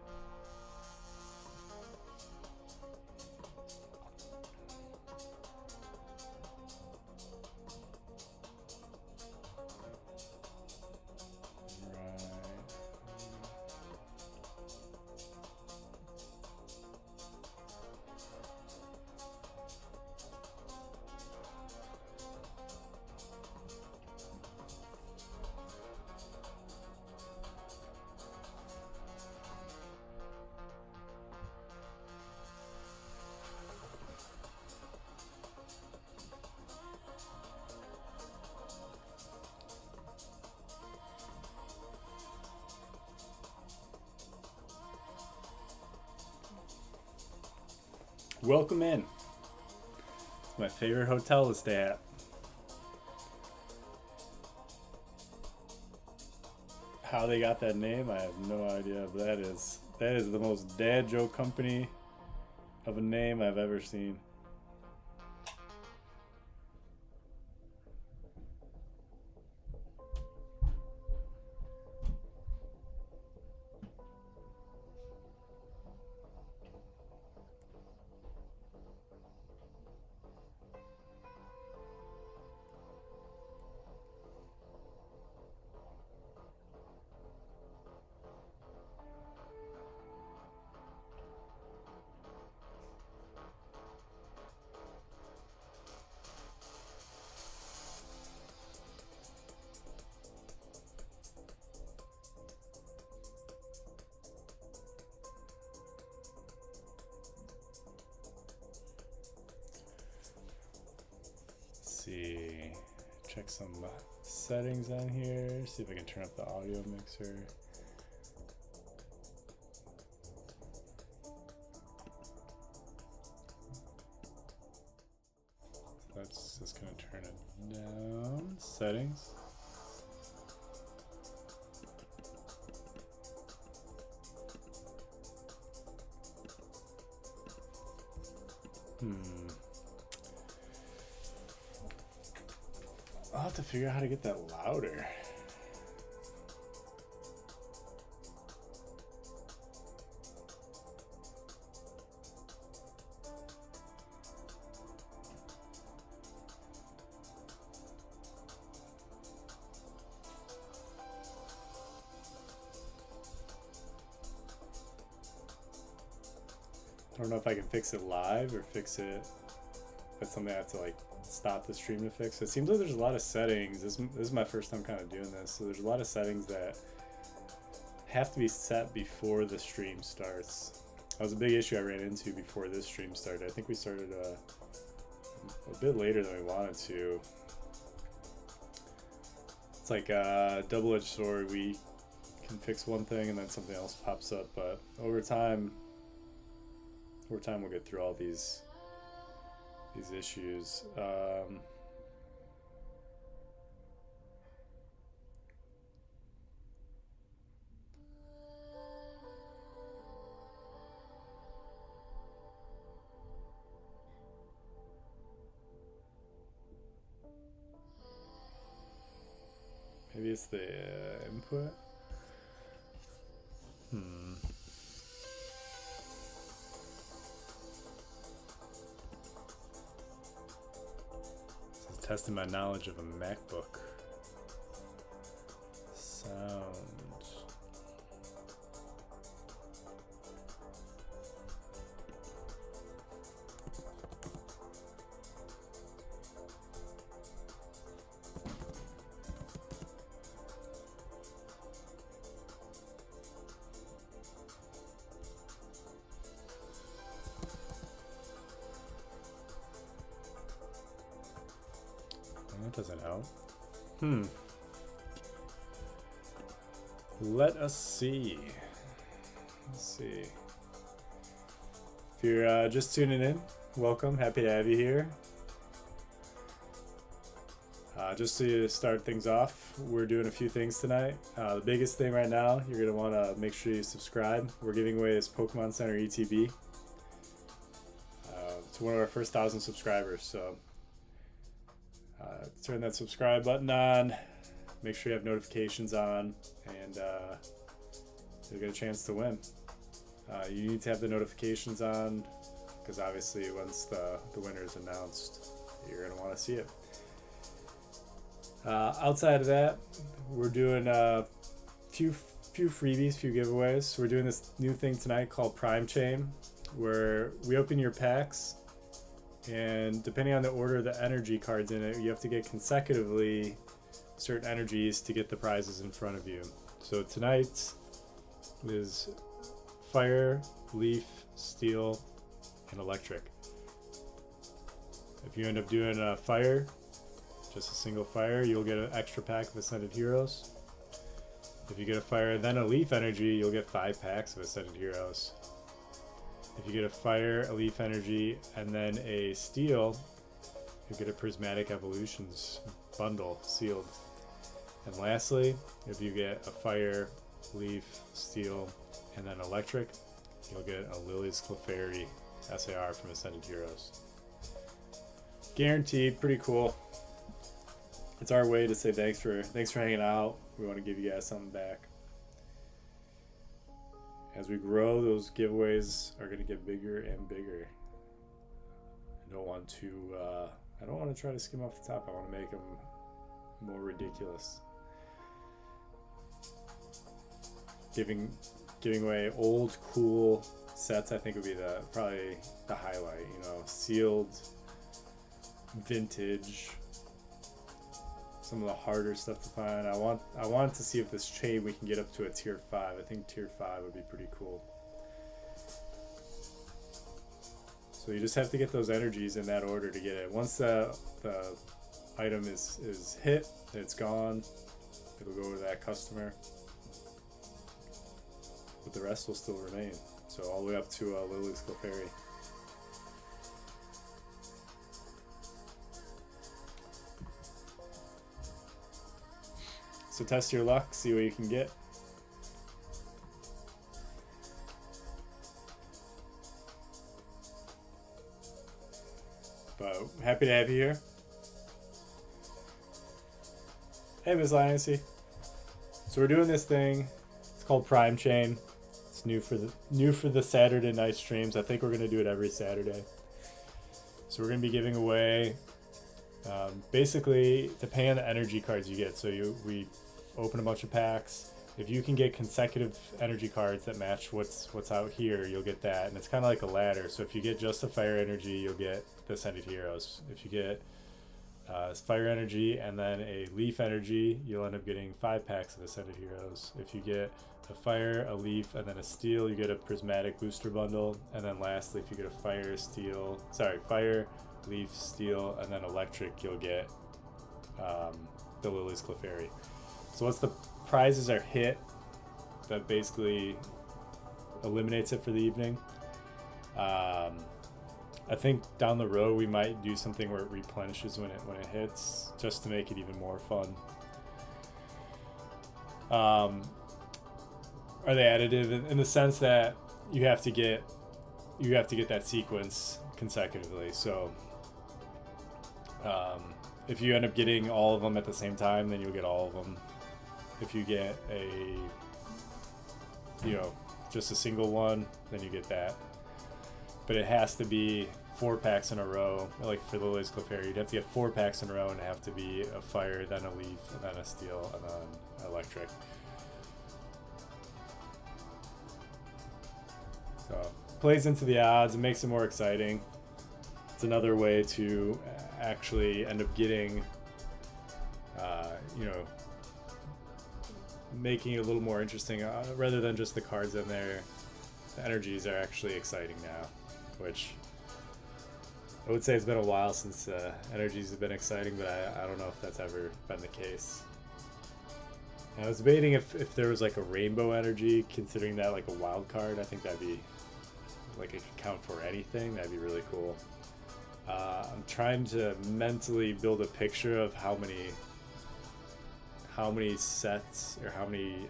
Welcome in. It's my favorite hotel to stay at. How they got that name, I have no idea. But that is the most dad joke company of a name I've ever seen. check some settings on here. See if I can turn up the audio mixer. That's just gonna turn it down. Settings. I'll have to figure out how to get that louder. I don't know if I can fix it live or fix it. That's something I have to like stop the stream to fix. It seems like there's a lot of settings. This is my first time kind of doing this, so there's a lot of settings that have to be set before the stream starts. That was a big issue I ran into before this stream started. I think we started a bit later than we wanted to. It's like a double-edged sword. We can fix one thing and then something else pops up, but over time we'll get through all these issues. Maybe it's the input. Testing my knowledge of a MacBook. Sound. That doesn't help. Let us see. Let's see. If you're just tuning in, welcome. Happy to have you here. Just to start things off, we're doing a few things tonight. The biggest thing right now, you're going to want to make sure you subscribe. We're giving away this Pokemon Center ETB to one of our first 1,000 subscribers. So turn that subscribe button on, make sure you have notifications on, and you'll get a chance to win. You need to have the notifications on because obviously once the winner is announced, you're going to want to see it. Outside of that, we're doing a few freebies, few giveaways. We're doing this new thing tonight called Prime Chain, where we open your packs, and depending on the order of the energy cards in it, you have to get consecutively certain energies to get the prizes in front of you. So tonight is fire, leaf, steel, and electric. If you end up doing a fire, just a single fire, you'll get an extra pack of Ascended Heroes. If you get a fire, then a leaf energy, you'll get 5 packs of Ascended Heroes. If you get a fire, a leaf energy, and then a steel, you'll get a Prismatic Evolutions bundle sealed. And lastly, if you get a fire, leaf, steel, and then electric, you'll get a Lily's Clefairy SAR from Ascended Heroes. Guaranteed, pretty cool. It's our way to say thanks for hanging out. We want to give you guys something back. As we grow, those giveaways are going to get bigger and bigger. I don't want to try to skim off the top. I want to make them more ridiculous. Giving away old cool sets, I think would be probably the highlight. You know, sealed, vintage. Some of the harder stuff to find. I want to see if this chain we can get up to a tier 5. I think tier 5 would be pretty cool. So you just have to get those energies in that order to get it. Once the item is hit, it's gone. It'll go to that customer, but the rest will still remain. So all the way up to Lily's Clefairy. So test your luck, see what you can get. But happy to have you here. Hey, Miss Lioncy. So we're doing this thing. It's called Prime Chain. It's new for the Saturday night streams. I think we're gonna do it every Saturday. So we're gonna be giving away, basically, depending on the energy cards you get. So we open a bunch of packs. If you can get consecutive energy cards that match what's out here, you'll get that. And it's kind of like a ladder. So if you get just a fire energy, you'll get the Ascended Heroes. If you get fire energy and then a leaf energy, you'll end up getting 5 packs of Ascended Heroes. If you get a fire, a leaf, and then a steel, you get a prismatic booster bundle. And then lastly, if you get a fire, leaf, steel, and then electric, you'll get the Lily's Clefairy. So once the prizes are hit, that basically eliminates it for the evening. I think down the road we might do something where it replenishes when it hits, just to make it even more fun. Are they additive in the sense that you have to get that sequence consecutively? So if you end up getting all of them at the same time, then you'll get all of them. If you get just a single one, then you get that. But it has to be 4 packs in a row. Like for Lily's Clefairy, you'd have to get 4 packs in a row, and have to be a fire, then a leaf, and then a steel, and then electric. So plays into the odds. It makes it more exciting. It's another way to actually end up getting, making it a little more interesting, rather than just the cards in there. The energies are actually exciting now, which I would say it's been a while since energies have been exciting, but I don't know if that's ever been the case. I was debating if there was like a rainbow energy, considering that like a wild card. I think that'd be like, it could count for anything. That'd be really cool. I'm trying to mentally build a picture of how many sets, or how many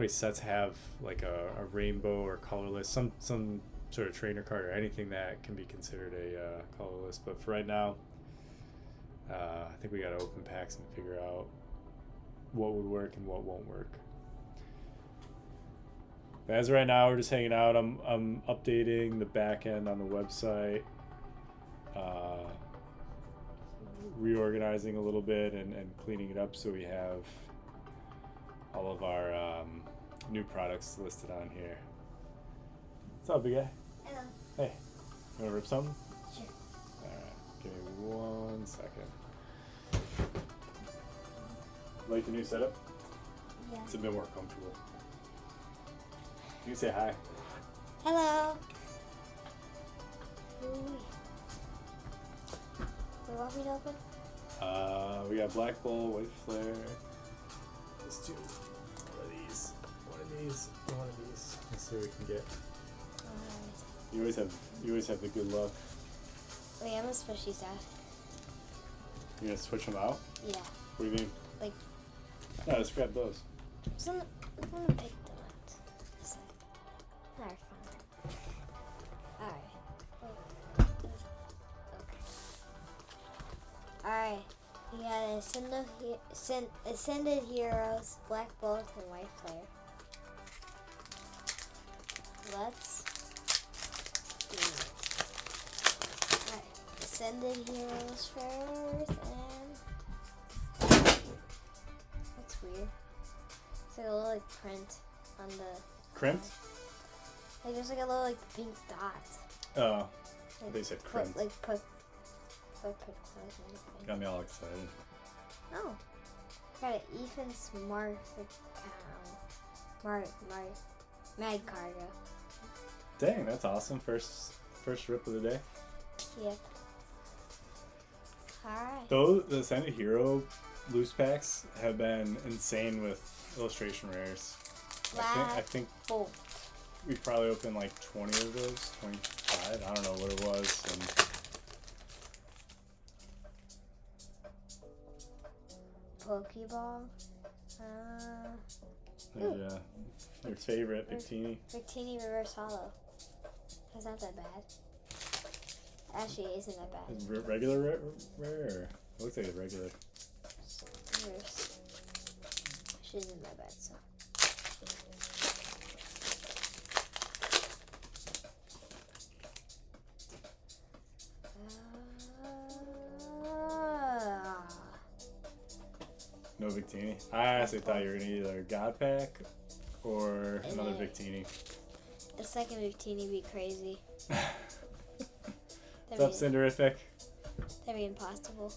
sets have like a rainbow or colorless, some sort of trainer card or anything that can be considered a colorless. But for right now, I think we gotta open packs and figure out what would work and what won't work. But as of right now, we're just hanging out. I'm updating the back end on the website, reorganizing a little bit and cleaning it up so we have all of our new products listed on here. What's up, big guy? Hello. Hey, you wanna rip something? Sure. Alright, give me 1 second. Like the new setup? Yeah. It's a bit more comfortable. You can say hi. Hello. Ooh. You want me to open? We got Black Bull, White Flare. Let's do one of these, one of these. Let's see what we can get. You always have the good luck. Wait, I'm gonna switch these out. You gonna switch them out? Yeah. What do you mean? Like, No, just grab those. I'm gonna pick the ones. Alright, fine. Alright. Alright. We got Ascended Heroes, Black Bolt, and White Flare. Let's do it. Alright. Ascended Heroes first, and that's weird. It's like a little like print on the Print? like there's like a little like pink dot. Oh, Like, they said put, print. like put Got me all excited. Oh, got an Ethan Smart Mag Cargo. Dang, that's awesome. First rip of the day. Yep. Alright. Though the Ascended Hero loose packs have been insane with illustration rares. I think Bolt. we probably opened like 20 of those, 25. I don't know what it was. And Pokeball. yeah, your favorite, Victini. Victini Reverse Hollow. That's not that bad. Actually, it isn't that bad. Is regular rare? Or? It looks like a regular. Reverse. Actually, isn't that bad, so. No Victini. I honestly thought you were gonna either God Pack or another Victini. The second Victini would be crazy. What's up, Cinderific? That'd be impossible.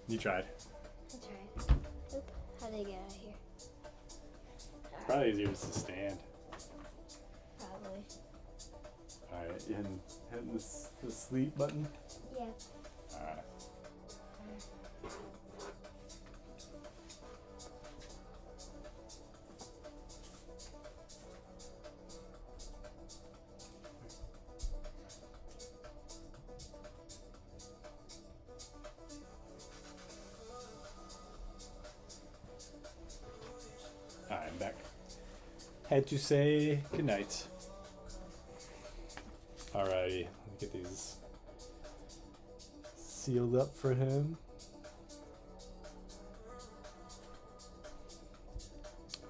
You tried. I tried. Oop. How did I get out of here? Probably easier just to stand. Probably. Alright, you hitting the sleep button? Yeah. Alright. Alright, I'm back. Had to say goodnight. Alrighty, let me get these sealed up for him.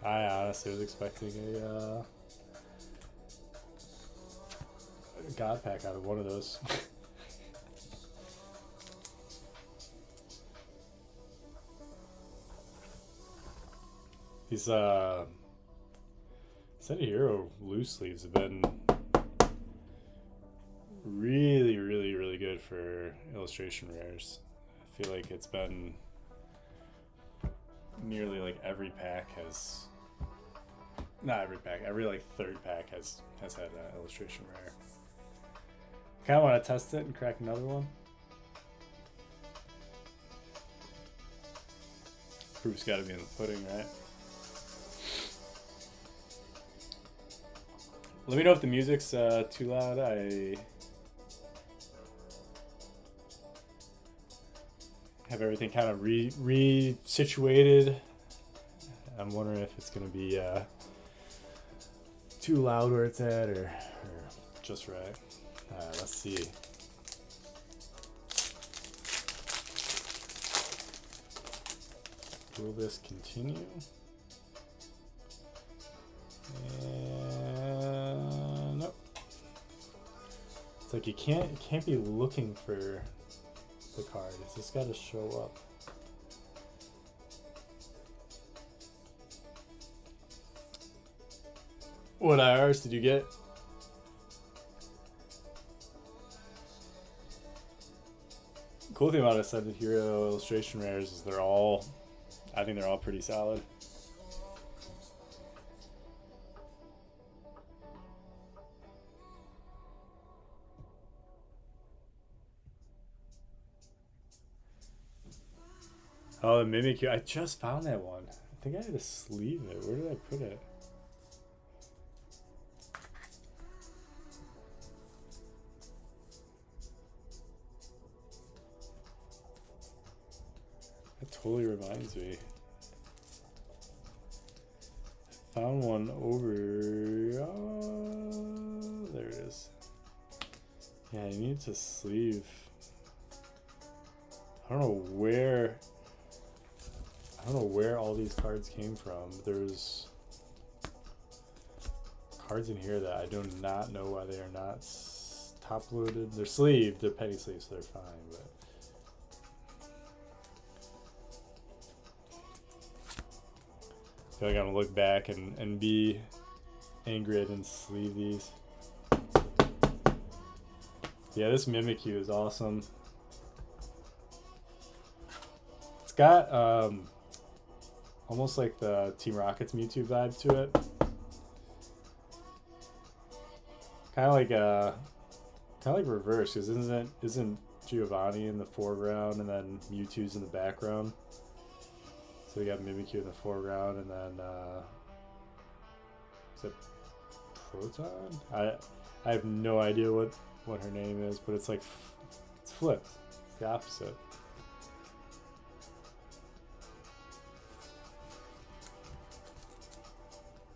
I honestly was expecting a God Pack out of one of those. These Ascended Hero loose sleeves have been really, really, really good for illustration rares. I feel like it's been nearly like every pack has, not every pack, every like third pack has had an illustration rare. Kind of want to test it and crack another one. Proof's got to be in the pudding, right? Let me know if the music's too loud. I have everything kind of re-situated. I'm wondering if it's going to be too loud where it's at or just right. Let's see. Will this continue? Nope. It's like you can't be looking for the card. It's just got to show up. What IRs did you get? Cool thing about Ascended Hero illustration rares is I think they're all pretty solid. Oh, the Mimikyu. I just found that one. I think I had to sleeve it. Where did I put it? That totally reminds me. I found one over. There it is. Yeah, I need to sleeve. I don't know where all these cards came from. There's cards in here that I do not know why they are not top loaded. They're sleeved. They're penny sleeves, so they're fine. But I feel like I'm gonna look back and be angry I didn't sleeve these. Yeah, this Mimikyu is awesome. It's got almost like the Team Rocket's Mewtwo vibe to it. Kind of like reverse, because isn't Giovanni in the foreground, and then Mewtwo's in the background. So we got Mimikyu in the foreground, and then is it Proton? I have no idea what her name is, but it's like it's flipped. It's the opposite.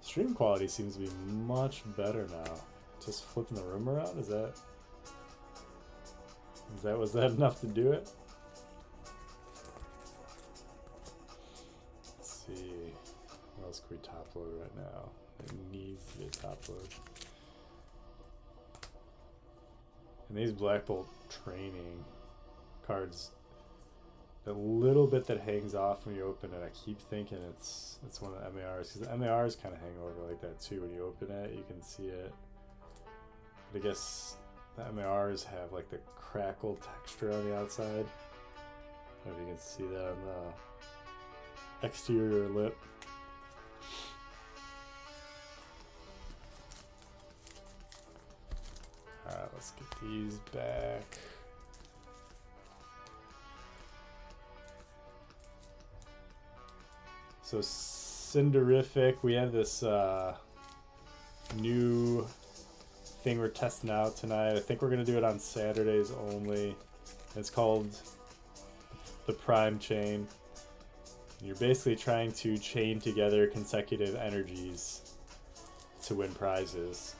Stream quality seems to be much better now. Just flipping the room around, was that enough to do it? Let's see. What else can we top load right now? It needs to get top load. And these Black Bolt training cards, the little bit that hangs off when you open it, I keep thinking it's one of the MARs, because the MARs kind of hang over like that too. When you open it, you can see it. But I guess the MARs have like the crackle texture on the outside. I don't know if you can see that on the exterior lip. Alright, let's get these back. So Cinderific, we have this new thing we're testing out tonight. I think we're going to do it on Saturdays only. It's called the Prime Chain. You're basically trying to chain together consecutive energies to win prizes.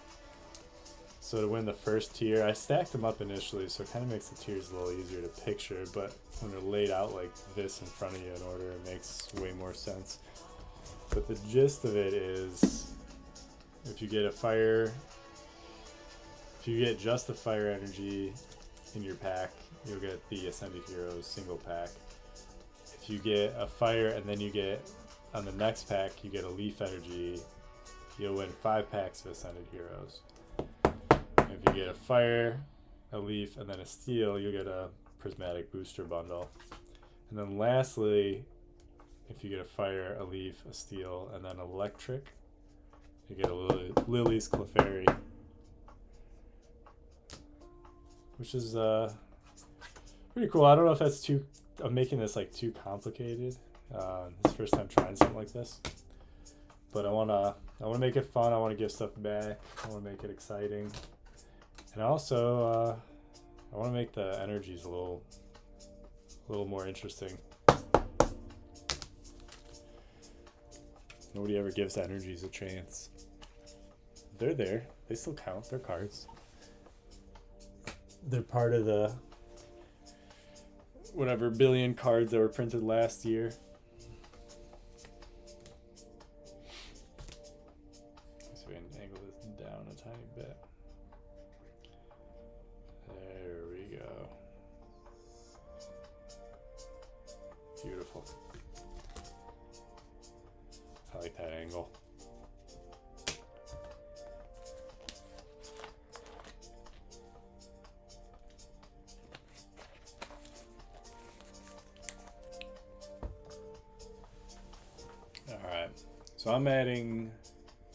So to win the first tier, I stacked them up initially, so it kind of makes the tiers a little easier to picture, but when they're laid out like this in front of you in order, it makes way more sense. But the gist of it is, if you get just the fire energy in your pack, you'll get the Ascended Heroes single pack. If you get a fire and then you get, on the next pack, you get a leaf energy, you'll win 5 packs of Ascended Heroes. If you get a fire, a leaf, and then a steel, you'll get a prismatic booster bundle. And then lastly, if you get a fire, a leaf, a steel, and then electric, you get a Lily's Clefairy. Which is pretty cool. I don't know if that's I'm making this like too complicated. It's the first time trying something like this. But I wanna make it fun. I wanna give stuff back. I wanna make it exciting. And also, I want to make the energies a little more interesting. Nobody ever gives energies a chance. They're there. They still count. They're cards. They're part of the whatever billion cards that were printed last year. So we can angle this down a tiny bit. There we go. Beautiful. I like that angle. Alright, so I'm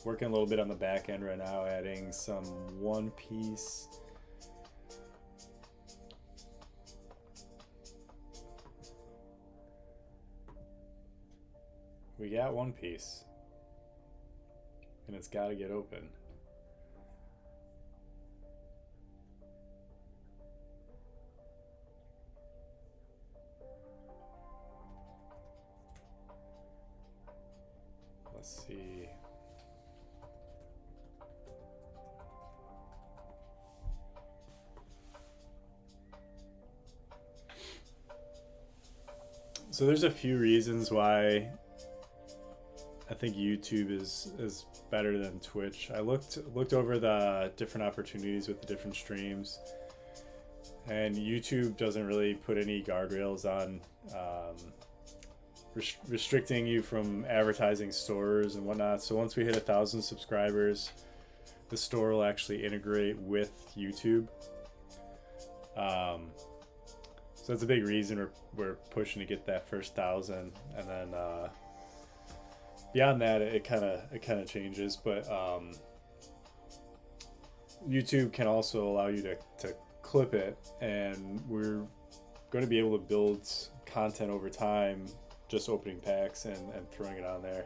working a little bit on the back end right now, adding some One Piece. We got One Piece, and it's got to get open. Let's see. So there's a few reasons why I think YouTube is better than Twitch. I looked over the different opportunities with the different streams, and YouTube doesn't really put any guardrails on restricting you from advertising stores and whatnot. So once we hit 1,000 subscribers, the store will actually integrate with YouTube. So that's a big reason we're pushing to get that first 1,000, and then beyond that, it kind of changes. But YouTube can also allow you to clip it, and we're going to be able to build content over time, just opening packs and throwing it on there.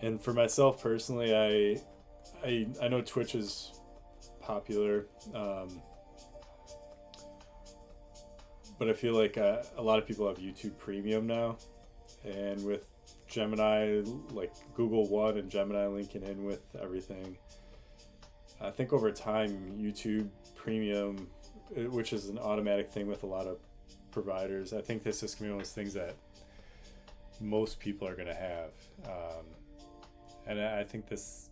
And for myself personally, I know Twitch is popular, but I feel like a lot of people have YouTube Premium now, and with Gemini, like Google One and Gemini linking in with everything, I think over time YouTube Premium, which is an automatic thing with a lot of providers, I think this is going to be one of those things that most people are going to have, and I think this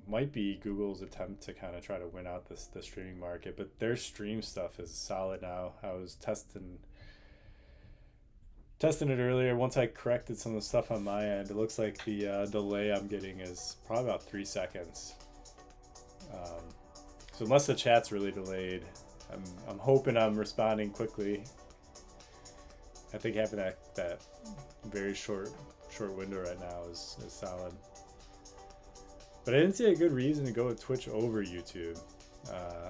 might be Google's attempt to kind of try to win out the streaming market. But their stream stuff is solid now. I was testing it earlier. Once I corrected some of the stuff on my end, it looks like the delay I'm getting is probably about 3 seconds. So unless the chat's really delayed, I'm hoping I'm responding quickly. I think having that very short window right now is solid. But I didn't see a good reason to go with Twitch over YouTube.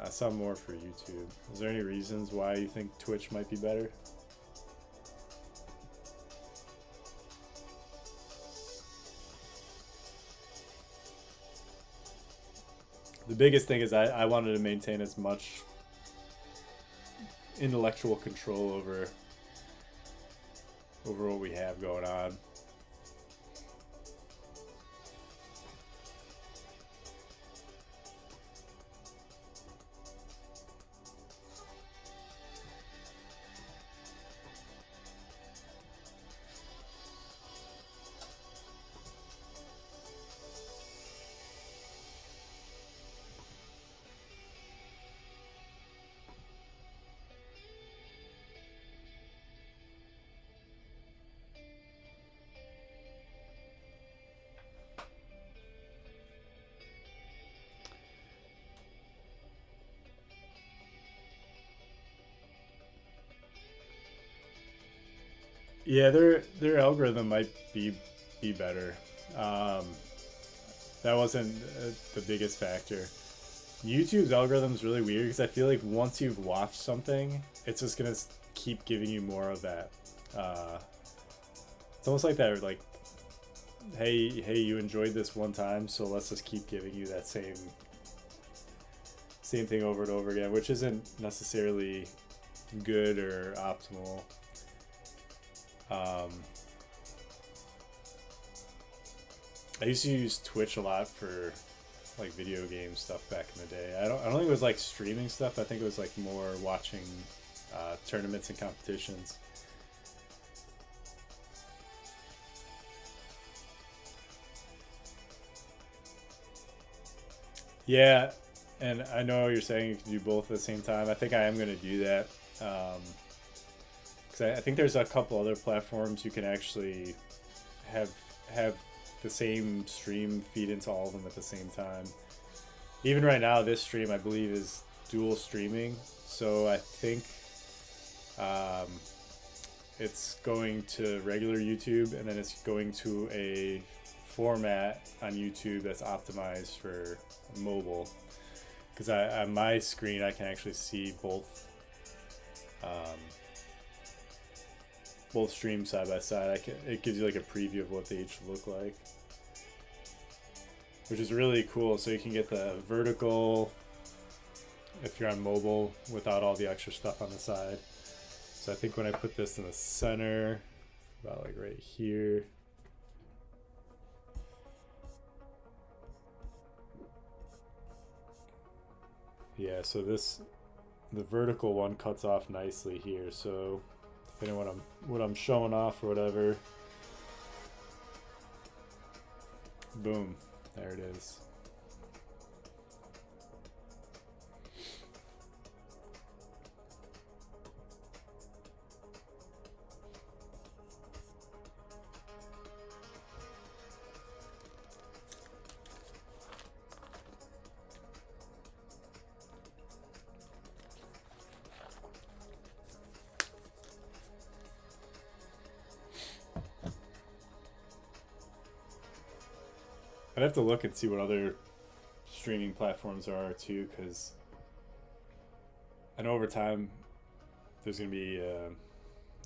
I saw more for YouTube. Is there any reasons why you think Twitch might be better? The biggest thing is I wanted to maintain as much intellectual control over what we have going on. Yeah, their algorithm might be better. That wasn't the biggest factor. YouTube's algorithm is really weird because I feel like once you've watched something, it's just gonna keep giving you more of that. It's almost like that, like, hey, you enjoyed this one time, so let's just keep giving you that same thing over and over again, which isn't necessarily good or optimal. I used to use Twitch a lot for like video game stuff back in the day. I don't think it was like streaming stuff. I think it was like more watching tournaments and competitions. Yeah, and I know you're saying you can do both at the same time. I think I am going to do that. Because I think there's a couple other platforms you can actually have the same stream feed into all of them at the same time. Even right now, this stream I believe is dual streaming, so I think it's going to regular YouTube and then it's going to a format on YouTube that's optimized for mobile. Because on my screen I can actually see both streams side by side. It gives you like a preview of what they each look like, which is really cool. So you can get the vertical if you're on mobile without all the extra stuff on the side. So I think when I put this in the center, about like right here, yeah, so the vertical one cuts off nicely here, so depending on what I'm showing off or whatever, boom, there it is. I'd have to look and see what other streaming platforms there are too, because I know over time there's gonna be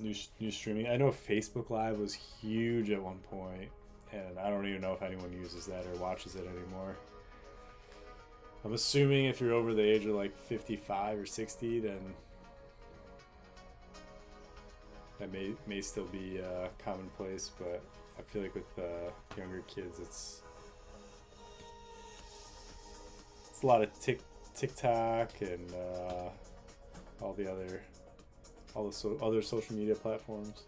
new streaming. I know Facebook Live was huge at one point, and I don't even know if anyone uses that or watches it anymore. I'm assuming if you're over the age of like 55 or 60, then that may still be commonplace. But I feel like with younger kids, it's a lot of TikTok and all the other other social media platforms.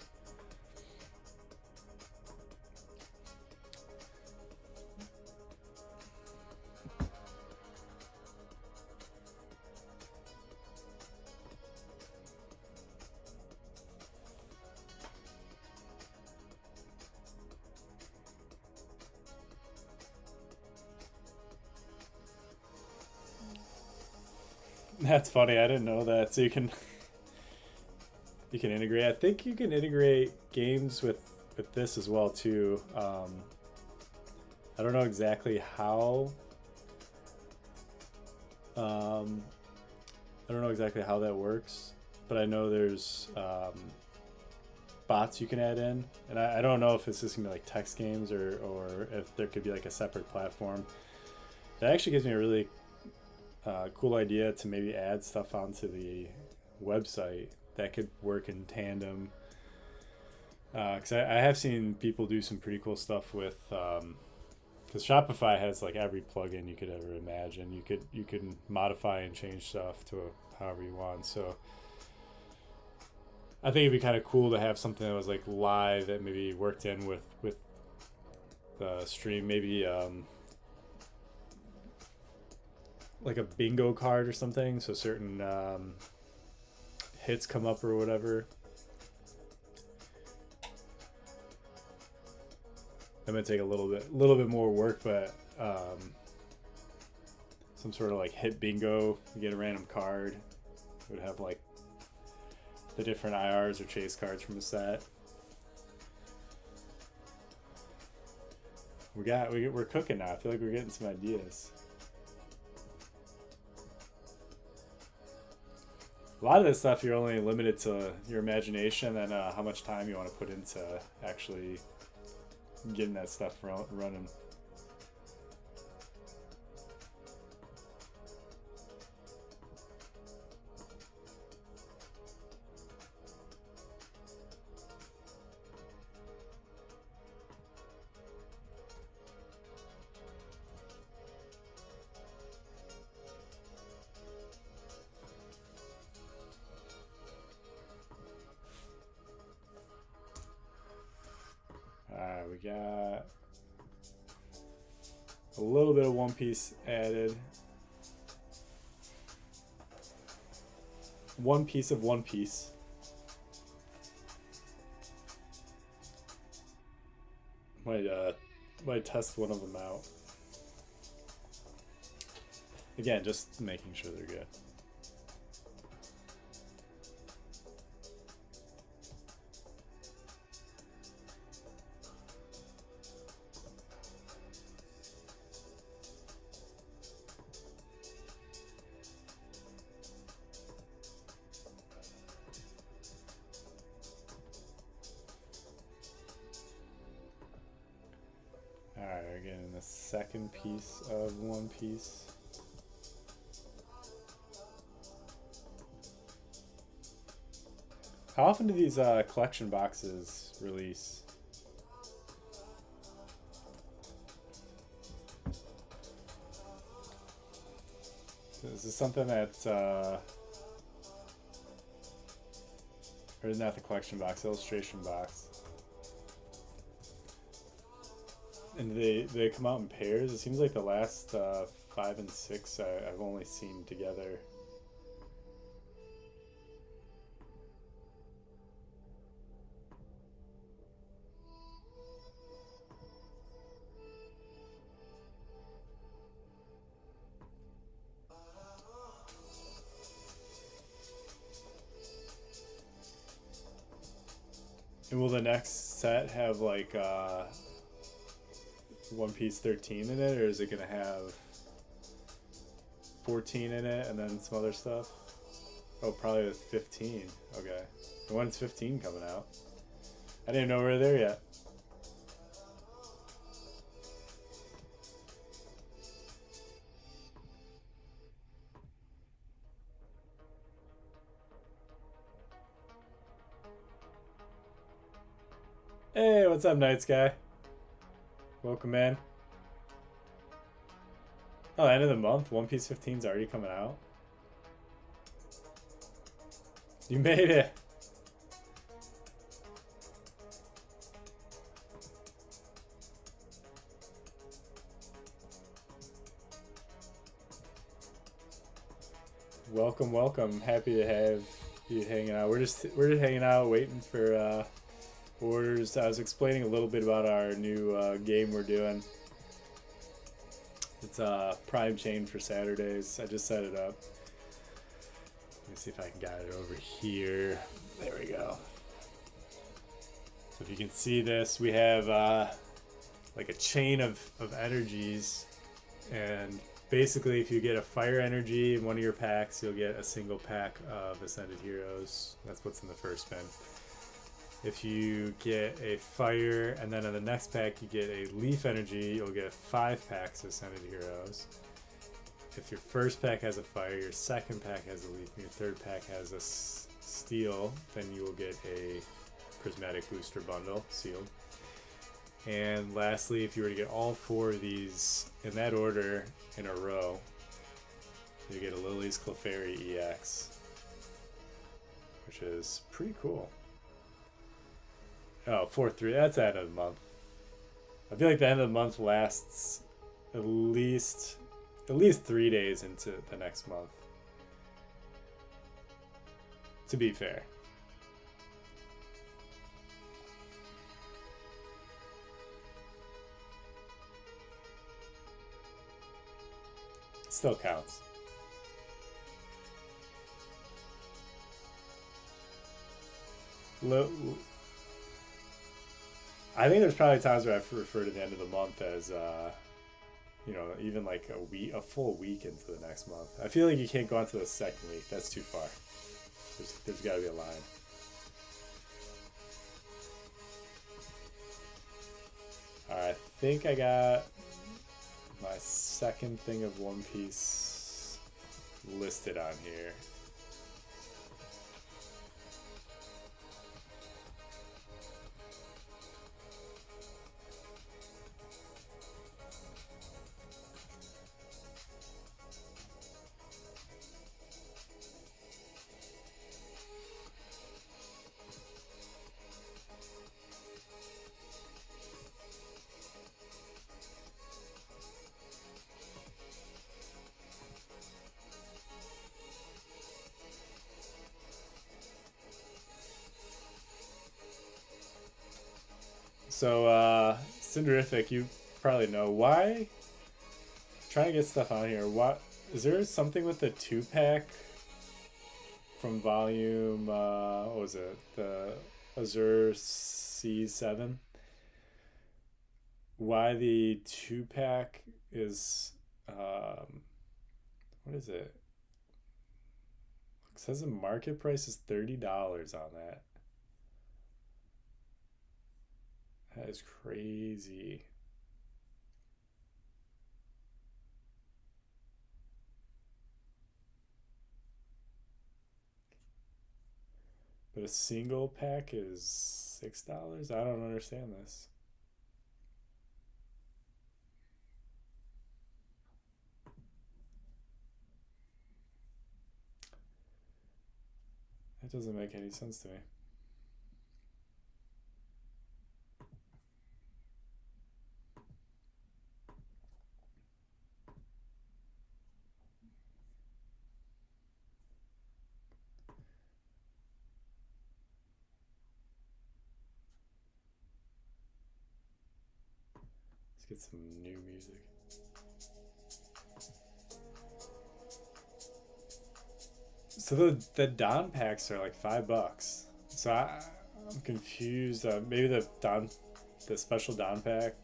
That's funny. I didn't know that. So you can integrate. I think you can integrate games with this as well too. I don't know exactly how. I don't know exactly how that works, but I know there's bots you can add in, and I don't know if it's just gonna be like text games or if there could be like a separate platform. That actually gives me a really cool idea to maybe add stuff onto the website that could work in tandem, because I have seen people do some pretty cool stuff with because Shopify has like every plugin you could ever imagine. You can modify and change stuff to however you want. So I think it'd be kind of cool to have something that was like live that maybe worked in with the stream, maybe like a bingo card or something, so certain hits come up or whatever. That might take a little bit more work, but some sort of like hit bingo, you get a random card. It would have like the different IRs or chase cards from the set. We're cooking now. I feel like we're getting some ideas. A lot of this stuff you're only limited to your imagination and how much time you want to put into actually getting that stuff running. Alright, we got a little bit of One Piece added. One piece of One Piece. Might test one of them out. Again, just making sure they're good. Alright, we're getting the second piece of One Piece. How often do these collection boxes release? Is this something that, or isn't that the collection box, illustration box? And they come out in pairs. It seems like the last 5 and 6 I've only seen together. And will the next set have like One Piece 13 in it, or is it gonna have 14 in it and then some other stuff? Oh, probably with 15. Okay. When's 15 coming out? I didn't know we were there yet. Hey, what's up, Night Sky? Welcome in. Oh, end of the month. One Piece 15's already coming out. You made it. Welcome, welcome. Happy to have you hanging out. We're just hanging out, waiting for orders. I was explaining a little bit about our new game we're doing. It's Prime Chain for Saturdays. I just set it up. Let me see if I can get it over here. There we go. So if you can see this, we have like a chain of energies, and basically if you get a fire energy in one of your packs, you'll get a single pack of Ascended Heroes. That's what's in the first spin. If you get a fire and then in the next pack you get a leaf energy, you'll get 5 packs of Ascended Heroes. If your first pack has a fire, your second pack has a leaf, and your third pack has a steel, then you will get a prismatic booster bundle sealed. And lastly, if you were to get all 4 of these in that order in a row, you get a Lily's Clefairy EX, which is pretty cool. Oh, 4-3, that's the end of the month. I feel like the end of the month lasts at least 3 days into the next month, to be fair. Still counts. I think there's probably times where I refer to the end of the month as, you know, even like a full week into the next month. I feel like you can't go on to the second week. That's too far. There's got to be a line. Alright, I think I got my second thing of One Piece listed on here. So, Cinderific, you probably know why. Trying to get stuff on here. What is there something with the 2-pack from volume? What was it? The Azure C7. Why the 2-pack is what is it? It says the market price is $30 on that. That is crazy. But a single pack is $6? I don't understand this. That doesn't make any sense to me. Let's get some new music. So the Don packs are like $5. So I'm confused. Maybe the special Don pack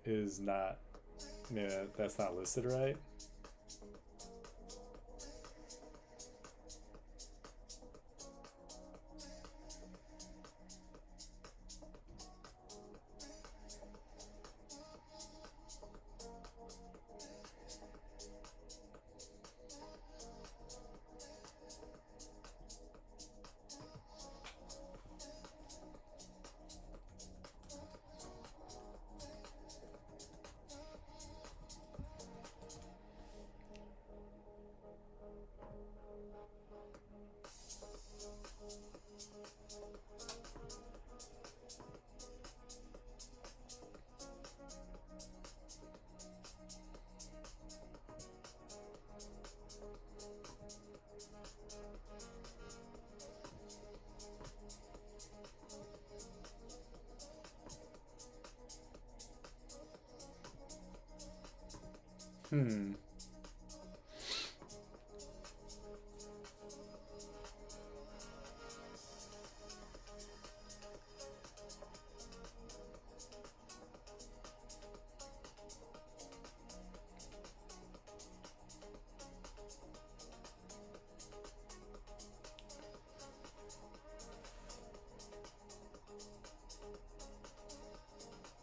is not. Maybe that's not listed right.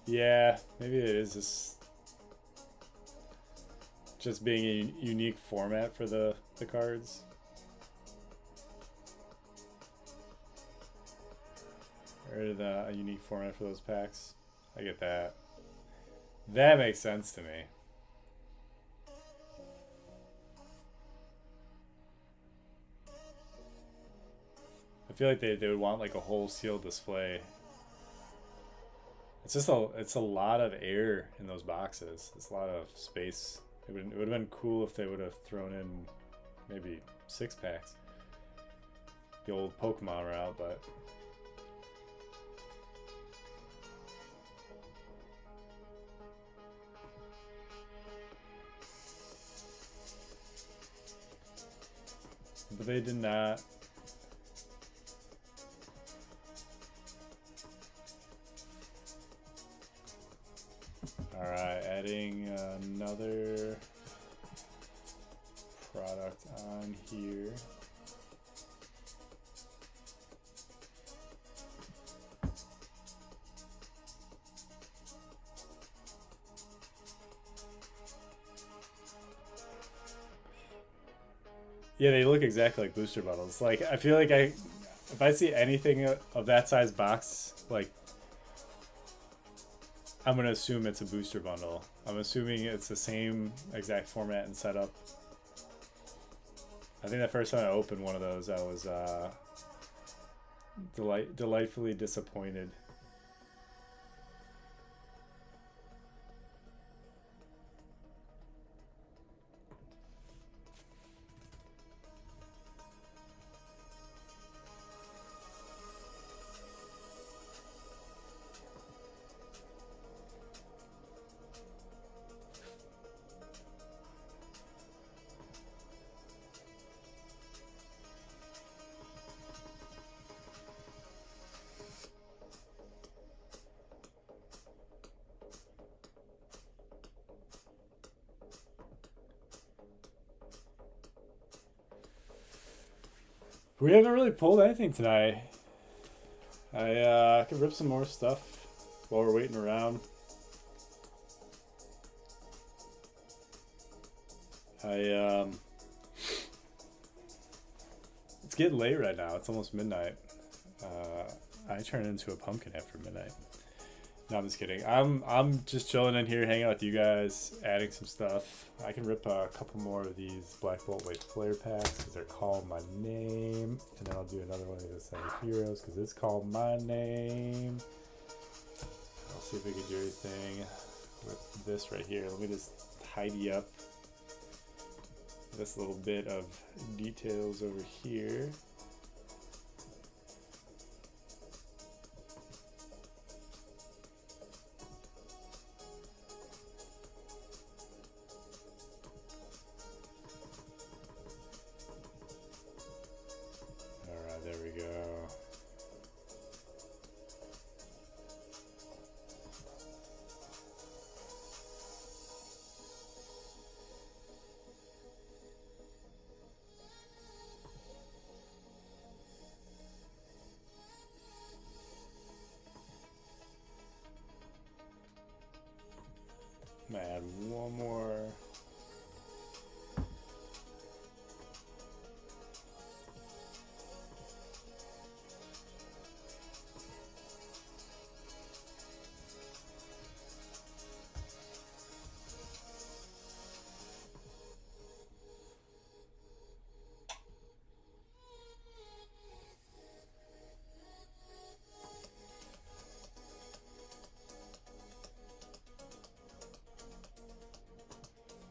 Yeah, maybe it is just being a unique format for the cards. Or a unique format for those packs. I get that. That makes sense to me. I feel like they would want like a whole sealed display. It's just it's a lot of air in those boxes. It's a lot of space. It would have been cool if they would have thrown in maybe 6-packs. The old Pokemon route, but they did not. Alright, adding another product on here. Yeah, they look exactly like booster bottles. Like, I feel like if I see anything of that size box, like, I'm gonna assume it's a booster bundle. I'm assuming it's the same exact format and setup. I think the first time I opened one of those, I was delightfully disappointed. We haven't really pulled anything tonight. I could rip some more stuff while we're waiting around. It's getting late right now. It's almost midnight. I turn into a pumpkin after midnight. No, I'm just kidding. I'm just chilling in here, hanging out with you guys, adding some stuff. I can rip a couple more of these Black Bolt White Flare packs because they're called my name, and then I'll do another one of the Seven Heroes because it's called my name. I'll see if we can do anything with this right here. Let me just tidy up this little bit of details over here. Add one more.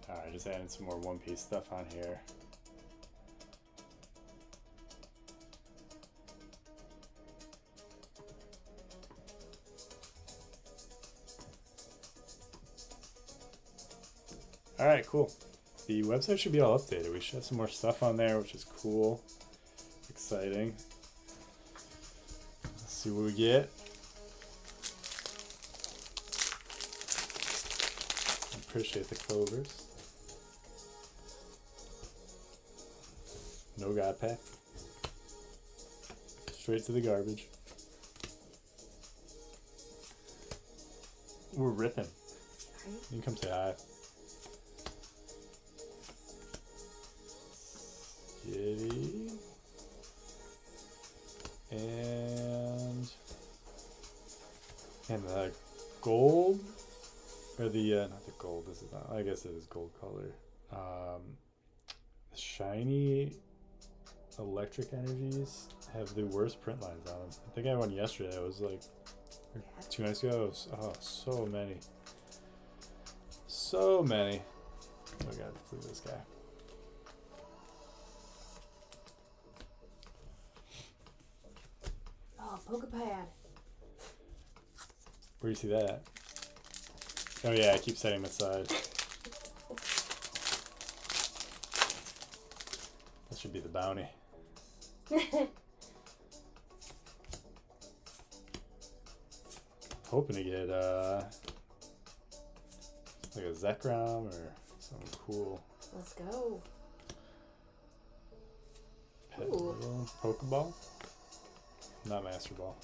Alright, just adding some more One Piece stuff on here. All right, cool. The website should be all updated. We should have some more stuff on there, which is cool. Exciting. Let's see what we get. Appreciate the clovers. No God pack. Straight to the garbage. We're ripping. You can come say hi. Giddy. And the gold, or the, not the gold, this is not, I guess it is gold color. The shiny electric energies have the worst print lines on them. I think I had one yesterday. It was like, 2 nights ago, it was, oh, so many. So many. Oh god, look at this guy. Oh, Pokepad. Where do you see that at? Oh yeah, I keep setting them aside. That should be the bounty. Hoping to get like a Zekrom or something cool. Let's go. Pet Ooh. Little Pokeball? Not Master Ball.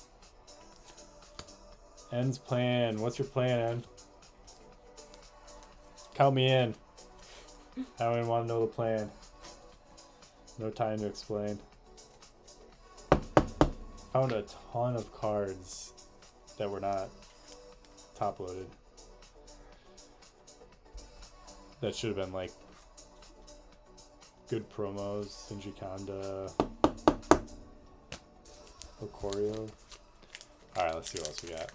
End's plan. What's your plan, End? Count me in. I don't even want to know the plan. No time to explain. Found a ton of cards that were not top loaded. That should have been like good promos. Sinjikanda, Lucario. Alright, let's see what else we got.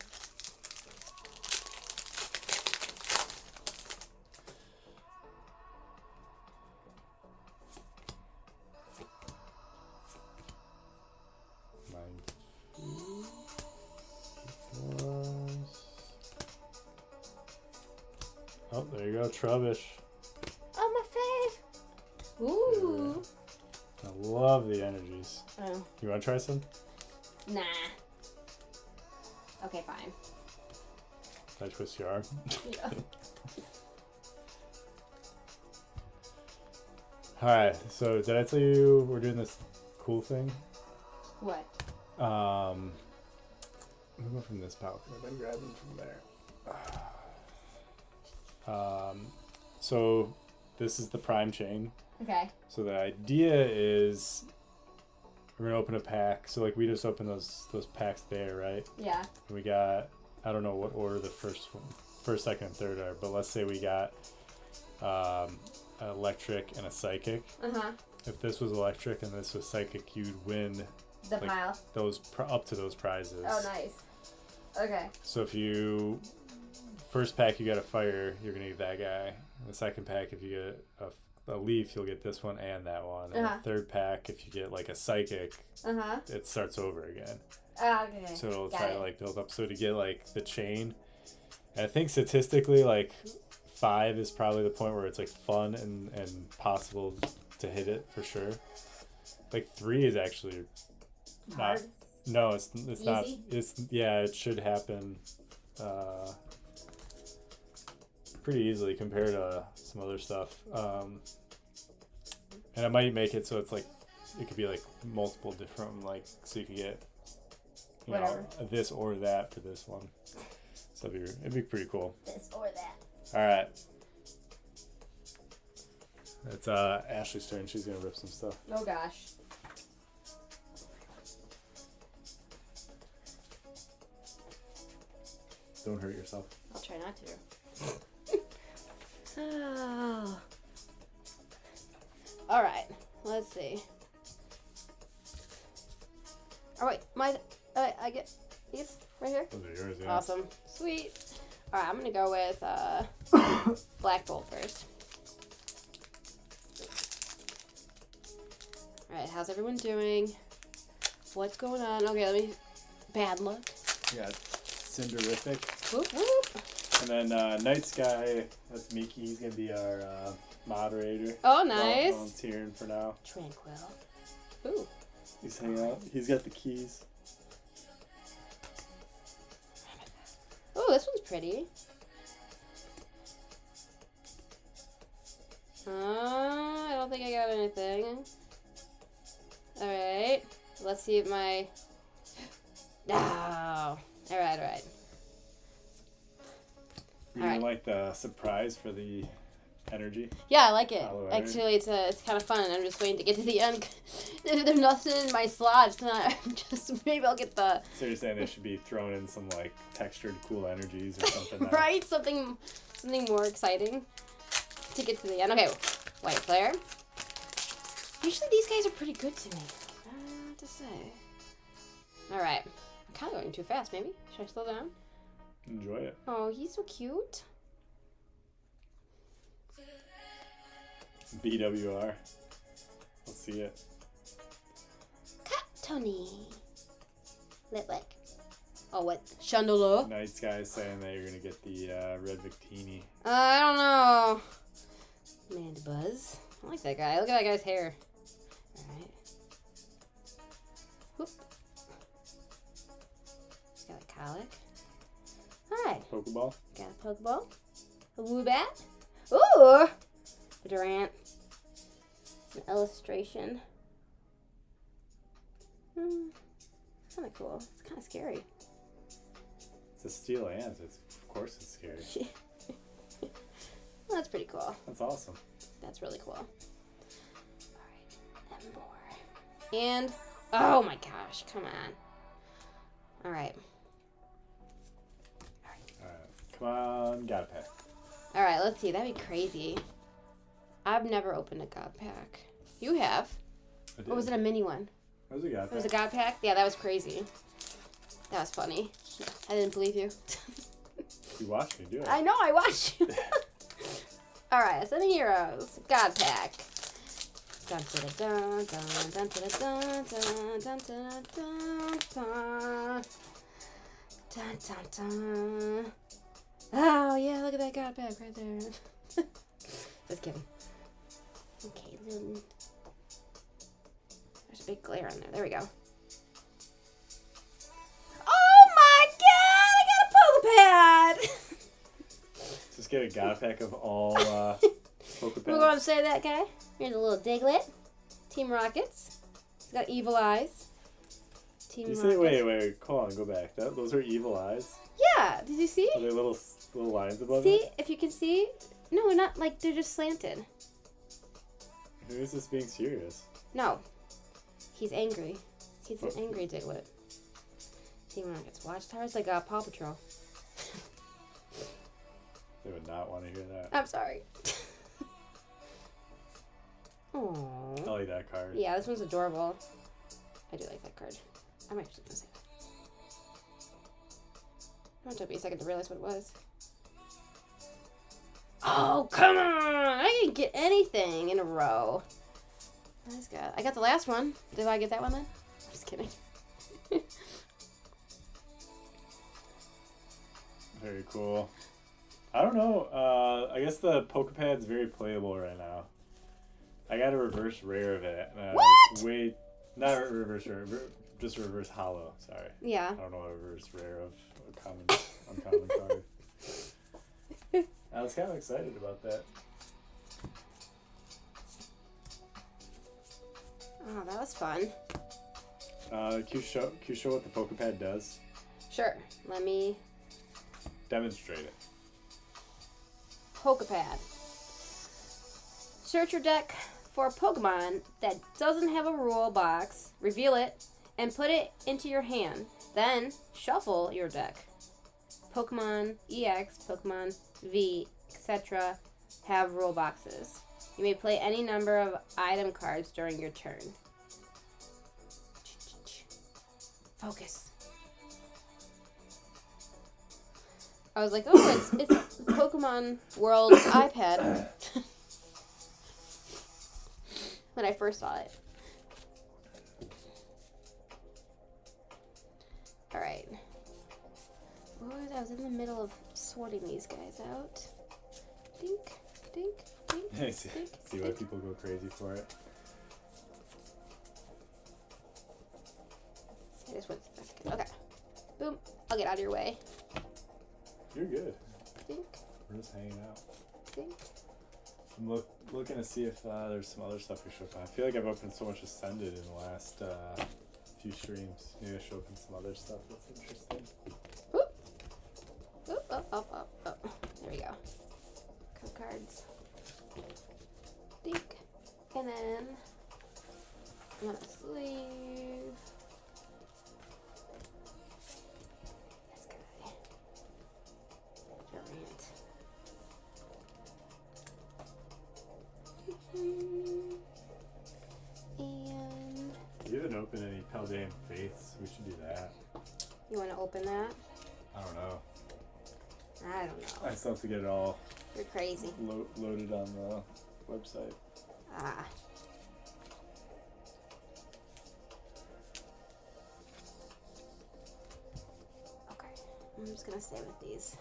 Oh, there you go, Trubbish. Oh, my fave. Ooh. I love the energies. Oh. You want to try some? Nah. Okay, fine. Did I twist your arm? Yeah. Alright, so did I tell you we're doing this cool thing? What? Let me go from this pouch. I've been grabbing from there. So this is the Prime chain. Okay. So the idea is we're gonna open a pack. So like we just opened those packs there, right? Yeah. And we got, I don't know what order the first, second, and third are, but let's say we got an electric and a psychic. Uh-huh. If this was electric and this was psychic, you'd win The like, pile. those up to those prizes. Oh, nice. Okay. So if you first pack you got a fire, you're gonna get that guy. The second pack, if you get a leaf, you'll get this one and that one. And the third pack, if you get like a psychic, it starts over again. Okay. So it'll Got try it. to like build up. So to get like the chain, and I think statistically like 5 is probably the point where it's like fun and possible to hit it for sure. Like 3 is actually Hard. not. No, it's not. Easy? It's it should happen pretty easily compared to some other stuff. And I might make it so it's like it could be like multiple different, like, so you could get you Whatever. know this or that for this one. So it'd be pretty cool. This or that. All right. It's Ashley's turn. She's gonna rip some stuff. Oh gosh. Don't hurt yourself. I'll try not to. Oh. All right. Let's see. Oh wait, I get these right here. Those are yours, yeah. Awesome. Sweet. All right, I'm gonna go with Black Bolt first. All right, how's everyone doing? What's going on? Okay, let me. Bad luck. Yeah, Cinderific. Whoop whoop. And then Night Sky, that's Miki. He's going to be our moderator. Oh, nice. Volunteering for now. Tranquil. Ooh. He's hanging out. He's got the keys. Oh, this one's pretty. I don't think I got anything. Alright. Let's see if my... No. Alright. You Alright. like the surprise for the energy? Yeah, I like it. Hollow energy. Actually, it's kind of fun. I'm just waiting to get to the end. If there's nothing in my slots, then I'm just... Maybe I'll get the... So you're saying they should be thrown in some like textured cool energies or something? now? Right? Something more exciting to get to the end. Okay, white flare. Usually these guys are pretty good to me. I have to say. Alright. I'm kind of going too fast, maybe. Should I slow down? Enjoy it. Oh, he's so cute. BWR. Let's see it. Cat Tony. Litwick. Oh, what? Chandelier? Night Sky saying that you're gonna get the red Victini. I don't know. Mandibuzz. I like that guy. Look at that guy's hair. Alright. Whoop. He's got a colic. Hi. Pokeball. Got a Pokeball. A Woobat. Ooh! A Durant. An illustration. Kind of cool. It's kind of scary. It's a steel ant. Of course it's scary. Well, that's pretty cool. That's awesome. That's really cool. Alright, Emboar. And, oh my gosh, come on. Alright. Come on, got a pack. Alright, let's see. That'd be crazy. I've never opened a God Pack. You have. I did. Or was it a mini one? What was a God It was a pack? God Pack? Yeah, that was crazy. That was funny. I didn't believe you. You watched me do it. I know, I watched you. Alright, Ascending Heroes. God Pack. Dun dun dun dun dun dun dun dun dun dun dun dun dun dun. Oh yeah, look at that God Pack right there. Just kidding. Okay, then. There's a big glare on there. There we go. Oh my god! I got a Pokepad! Just get a God pack of all We're going to Pokepads. say that guy. Here's a little Diglett. Team Rockets. He's got evil eyes. Team You Rockets. say, wait, hold on, go back. Those are evil eyes? Yeah, did you see? Are they little lines above See, it? if you can see. No, they're not like, they're just slanted. Who is this being serious? No. He's angry. He's an angry Diglett. Team Rockets. Watchtowers like Paw Patrol. They would not want to hear that. I'm sorry. I Aww. like that card. Yeah, this one's adorable. I do like that card. I'm actually gonna say that. It took me a second to realize what it was. Oh, come on! I didn't get anything in a row. I got the last one. Did I get that one then? I'm just kidding. Very cool. I don't know. I guess the Pokepad's very playable right now. I got a reverse rare of it. And What? Not a reverse rare, just a reverse hollow. Sorry. Yeah. I don't know a reverse rare of a uncommon card. I was kind of excited about that. Oh, that was fun. Can you show what the Pokepad does? Sure. Let me... Demonstrate it. Pokepad. Search your deck for a Pokemon that doesn't have a rule box, reveal it, and put it into your hand. Then, shuffle your deck. Pokemon EX, Pokemon V, etc. have rule boxes. You may play any number of item cards during your turn. Focus. I was like, oh, it's Pokemon World's iPad. When I first saw it. Alright. I was in the middle of sorting these guys out. Dink, dink, dink. See why people go crazy for it. I just went. Okay. Boom. I'll get out of your way. You're good. Dink, We're just hanging out. dink. I'm looking to see if there's some other stuff we should open. I feel like I've opened so much Ascended in the last few streams. Maybe I should open some other stuff that's interesting. Whoop. Whoop, up, up, up, up. There we go. Code cards. Dink. And then I'm gonna sleeve this guy. Giant. And You haven't opened any Paldean Faiths. We should do that. you want to open that? I don't know. I don't know. I still have to get it all You're crazy. loaded on the website. Ah. Okay. I'm just gonna stay with these.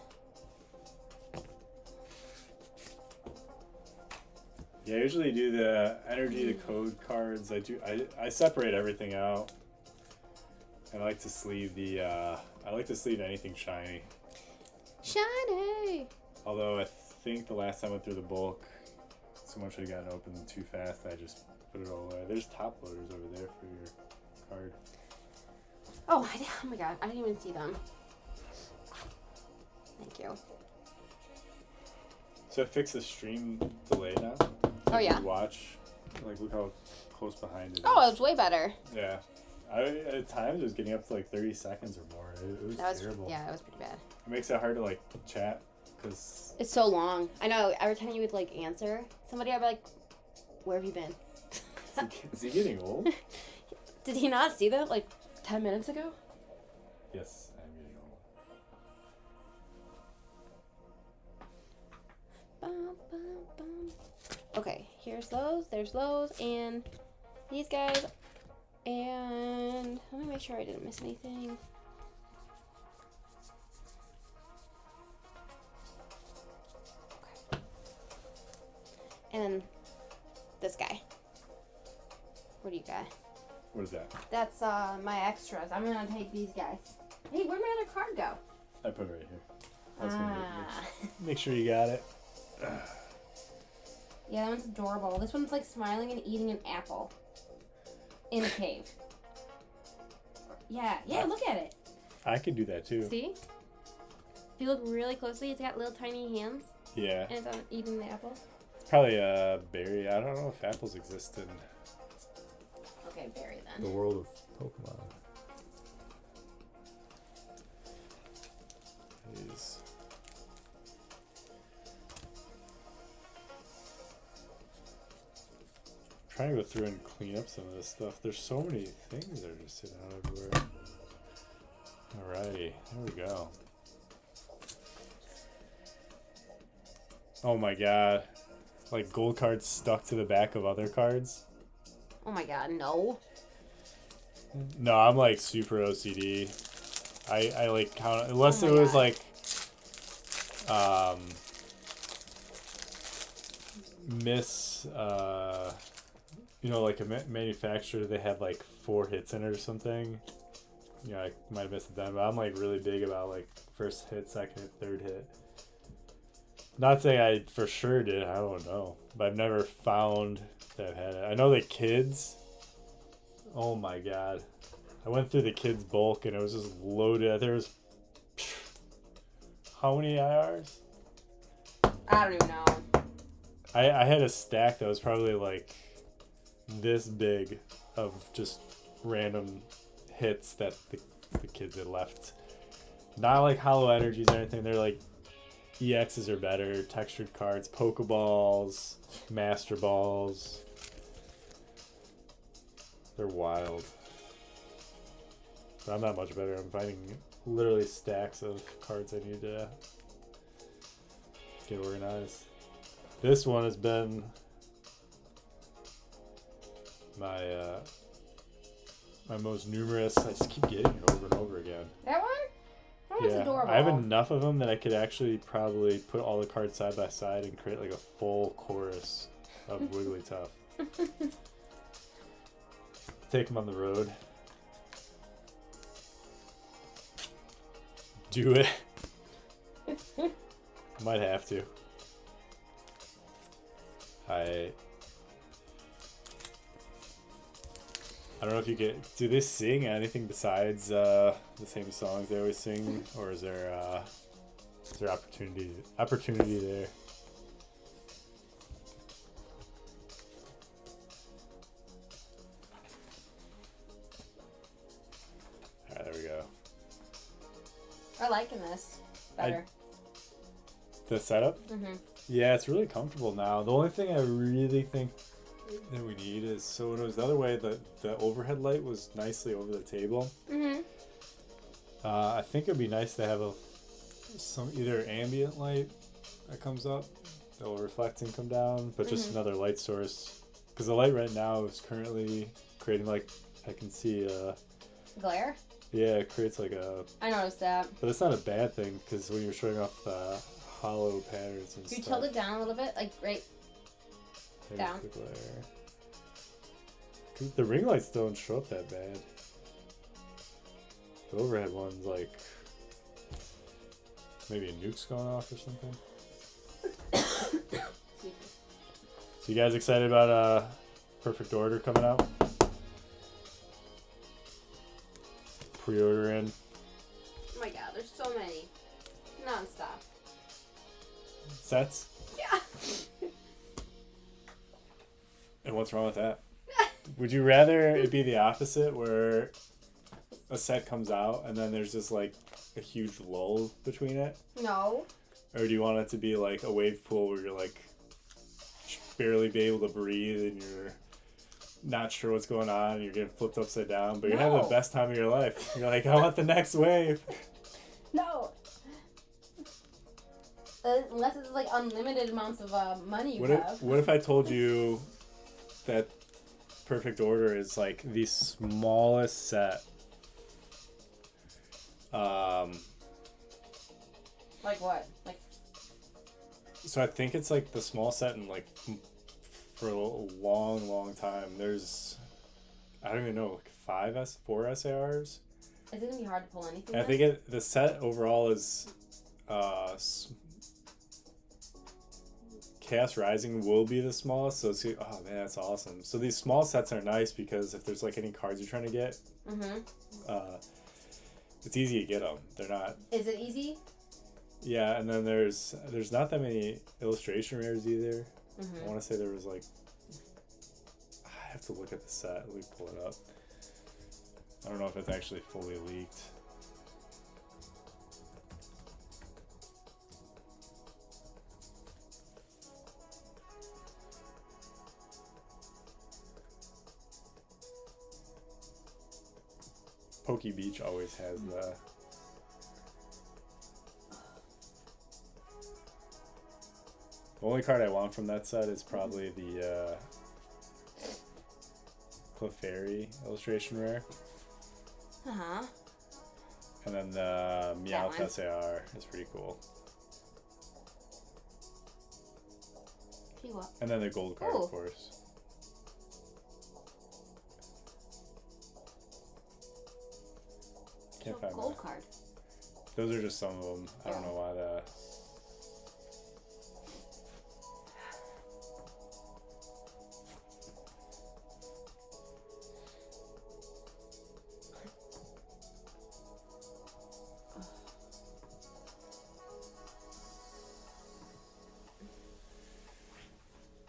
Yeah, I usually do the energy to code cards. I separate everything out. I like to sleeve anything shiny. Shiny! Although I think the last time I went through the bulk, someone should have gotten open too fast. I just put it all away. There's top loaders over there for your card. Oh my god, I didn't even see them. Thank you. So I fixed the stream delay now. Oh, yeah? You watch, like, look how close behind it is. Oh, it was way better. Yeah. At times it was getting up to like 30 seconds or more. It was terrible. Yeah, it was pretty bad. It makes it hard to like chat because It's so long. I know, every time you would like answer somebody, I'd be like, where have you been? is he getting old? Did he not see that like 10 minutes ago? Yes, I'm getting old. Bum, bum, bum. Okay, here's those, there's those, and these guys. And let me make sure I didn't miss anything. Okay. And this guy. What do you got? What is that? That's my extras. I'm gonna take these guys. Hey, where'd my other card go? I put it right here. I was gonna make sure you got it. Yeah, that one's adorable. This one's like smiling and eating an apple in a cave. Yeah, look at it. I could do that too. See? If you look really closely, it's got little tiny hands. Yeah. And it's eating the apple. It's probably a berry. I don't know if apples exist in Okay, berry the then. world of Pokemon. These. Trying to go through and clean up some of this stuff. There's so many things that are just sitting out everywhere. Alrighty, there we go. Oh my god. Like gold cards stuck to the back of other cards. Oh my god, no. No, I'm like super OCD. I like count unless Oh it my was God. like like a manufacturer, they had like 4 hits in it or something. You know, I might have missed it then, but I'm like really big about like first hit, second hit, third hit. Not saying I for sure did, I don't know. But I've never found that had it. I know the kids, oh my god. I went through the kids bulk and it was just loaded. There was how many IRs? I don't even know. I had a stack that was probably like this big of just random hits that the kids had left. Not like hollow energies or anything. They're like EXs are better, textured cards, Pokeballs, Master Balls. They're wild. But I'm not much better. I'm finding literally stacks of cards I need to get organized. This one has been my my most numerous. I just keep getting it over and over again. That one? one's adorable. I have enough of them that I could actually probably put all the cards side by side and create like a full chorus of Wigglytuff. Take them on the road. Do it. Might have to. I don't know if you get. Do they sing anything besides the same songs they always sing, or is there opportunity there? All right, there we go. I'm liking this better. The setup? Mm-hmm. Yeah, it's really comfortable now. The only thing I really think that we need is, so when it was the other way, the overhead light was nicely over the table. Mm-hmm. I think it'd be nice to have some either ambient light that comes up that will reflect and come down, but just another light source. Because the light right now is currently creating, like, I can see Glare? yeah, it creates like a... I noticed that. But it's not a bad thing, because when you're showing off the hollow patterns and Can you stuff. tilt it down a little bit? Like, right down. The glare. 'Cause the ring lights don't show up that bad. The overhead one's like maybe a nuke's going off or something. So you guys excited about Perfect Order coming out? Pre-order in. Oh my god, there's so many. Non-stop. Sets? Yeah. And what's wrong with that? Would you rather it be the opposite, where a set comes out and then there's just like a huge lull between it? No. Or do you want it to be like a wave pool where you're like barely be able to breathe and you're not sure what's going on and you're getting flipped upside down, but you're having the best time of your life? You're like, I want the next wave. No. Unless it's like unlimited amounts of money you have. What if I told you that Perfect Order is like the smallest set? Like what? Like. So I think it's like the small set in like for a long time. There's, I don't even know, like 4 SARs. Is it gonna be hard to pull anything? And I think the set overall is Chaos Rising will be the smallest, so it's, oh man, that's awesome. So these small sets are nice because if there's like any cards you're trying to get, it's easy to get them. They're not. Is it easy? Yeah, and then there's not that many illustration rares either. I want to say there was like, I have to look at the set. Let me pull it up. I don't know if it's actually fully leaked. Poke Beach always has the... The only card I want from that set is probably the Clefairy illustration rare. Uh-huh. And then the Meowth one. SAR is pretty cool. See what? And then the gold card, Ooh. of course. Can't find Gold that. card. Those are just some of them. I don't know why the...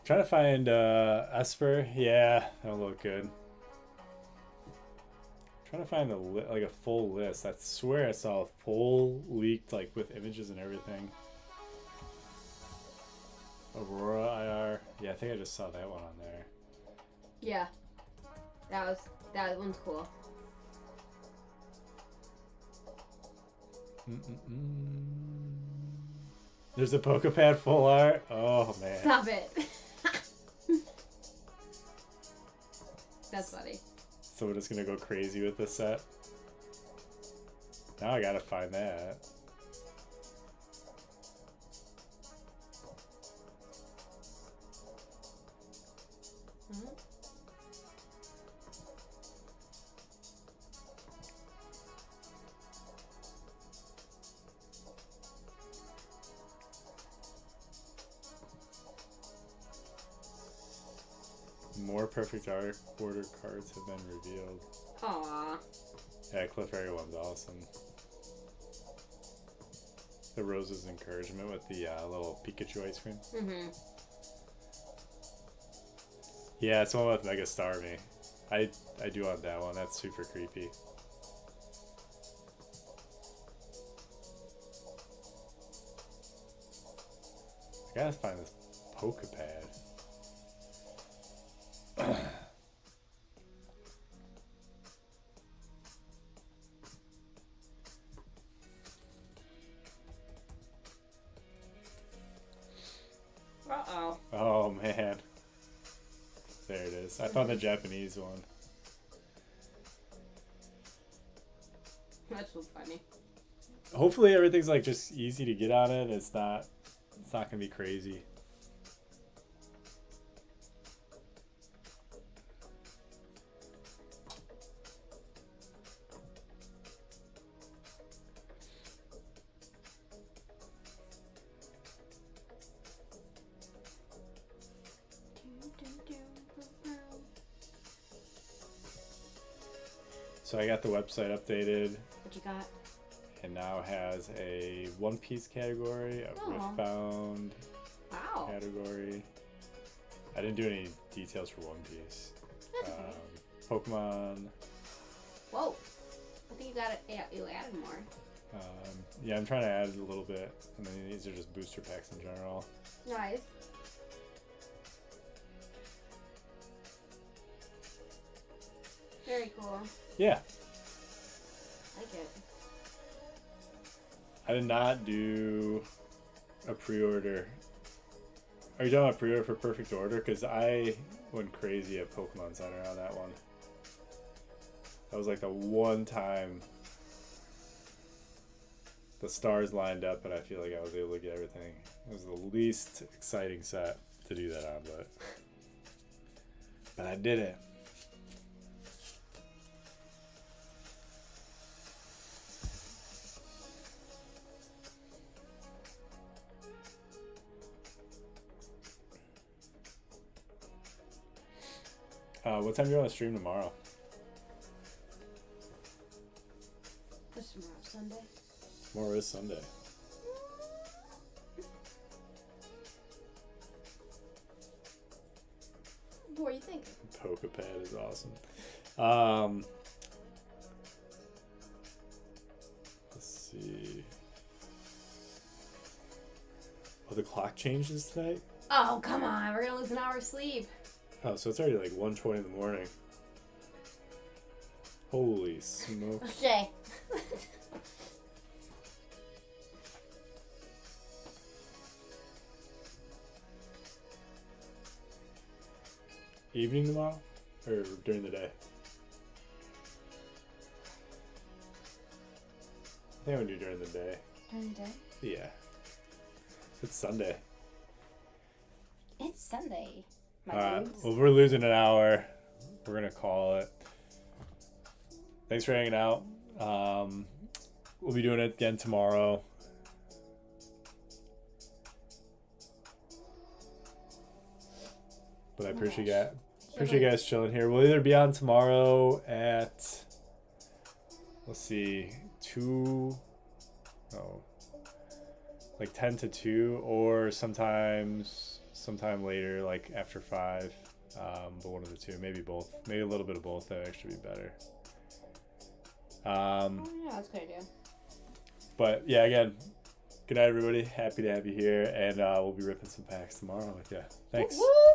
Trying to find Esper. Yeah, that'll look good. Trying to find a full list. I swear I saw a full leaked, like with images and everything. Aurora IR. Yeah, I think I just saw that one on there. Yeah. That one's cool. There's a Pokepad full art. Oh man. Stop it. That's funny. So we're just gonna go crazy with this set. Now I gotta find that. More perfect order cards have been revealed. Aww. Yeah, Clefairy one's awesome. The Rose's Encouragement with the little Pikachu ice cream. Mm-hmm. Yeah, it's one with Mega Starmie. I do want that one. That's super creepy. I gotta find this Pokepad. Uh-oh. Oh man. There it is. I found the Japanese one. That's so funny. Hopefully everything's like just easy to get on it. It's not gonna be crazy. So I got the website updated. What you got? And now has a One Piece category, a Riftbound Wow. category. I didn't do any details for One Piece. That's okay. Pokemon. Whoa. I think you got it. Yeah, you added more. Yeah, I'm trying to add a little bit. And then these are just booster packs in general. Nice. Very cool. Yeah. Like it. I did not do a pre-order. Are you talking about pre-order for Perfect Order? Because I went crazy at Pokemon Center on that one. That was like the one time the stars lined up and I feel like I was able to get everything. It was the least exciting set to do that on, but I did it. What time do you want to stream tomorrow? What's tomorrow? Sunday? Tomorrow is Sunday. What do you think? Pokepad is awesome. Let's see. Oh, the clock changes tonight? Oh, come on. We're going to lose an hour's sleep. Oh, so it's already like 1:20 in the morning. Holy smoke. Okay. Evening tomorrow? Or during the day? I think I would do during the day. During the day? Yeah. It's Sunday. It's Sunday. Alright, well, we're losing an hour. We're gonna call it. Thanks for hanging out. We'll be doing it again tomorrow. But I appreciate you guys chilling here. We'll either be on tomorrow at, let's see, 10 to 2, or sometime later, like after 5. But one of the two, maybe both, maybe a little bit of both. That would actually be better. Yeah, that's a good idea. But yeah, again, good night, everybody. Happy to have you here, and we'll be ripping some packs tomorrow with you. Thanks. Woo-woo!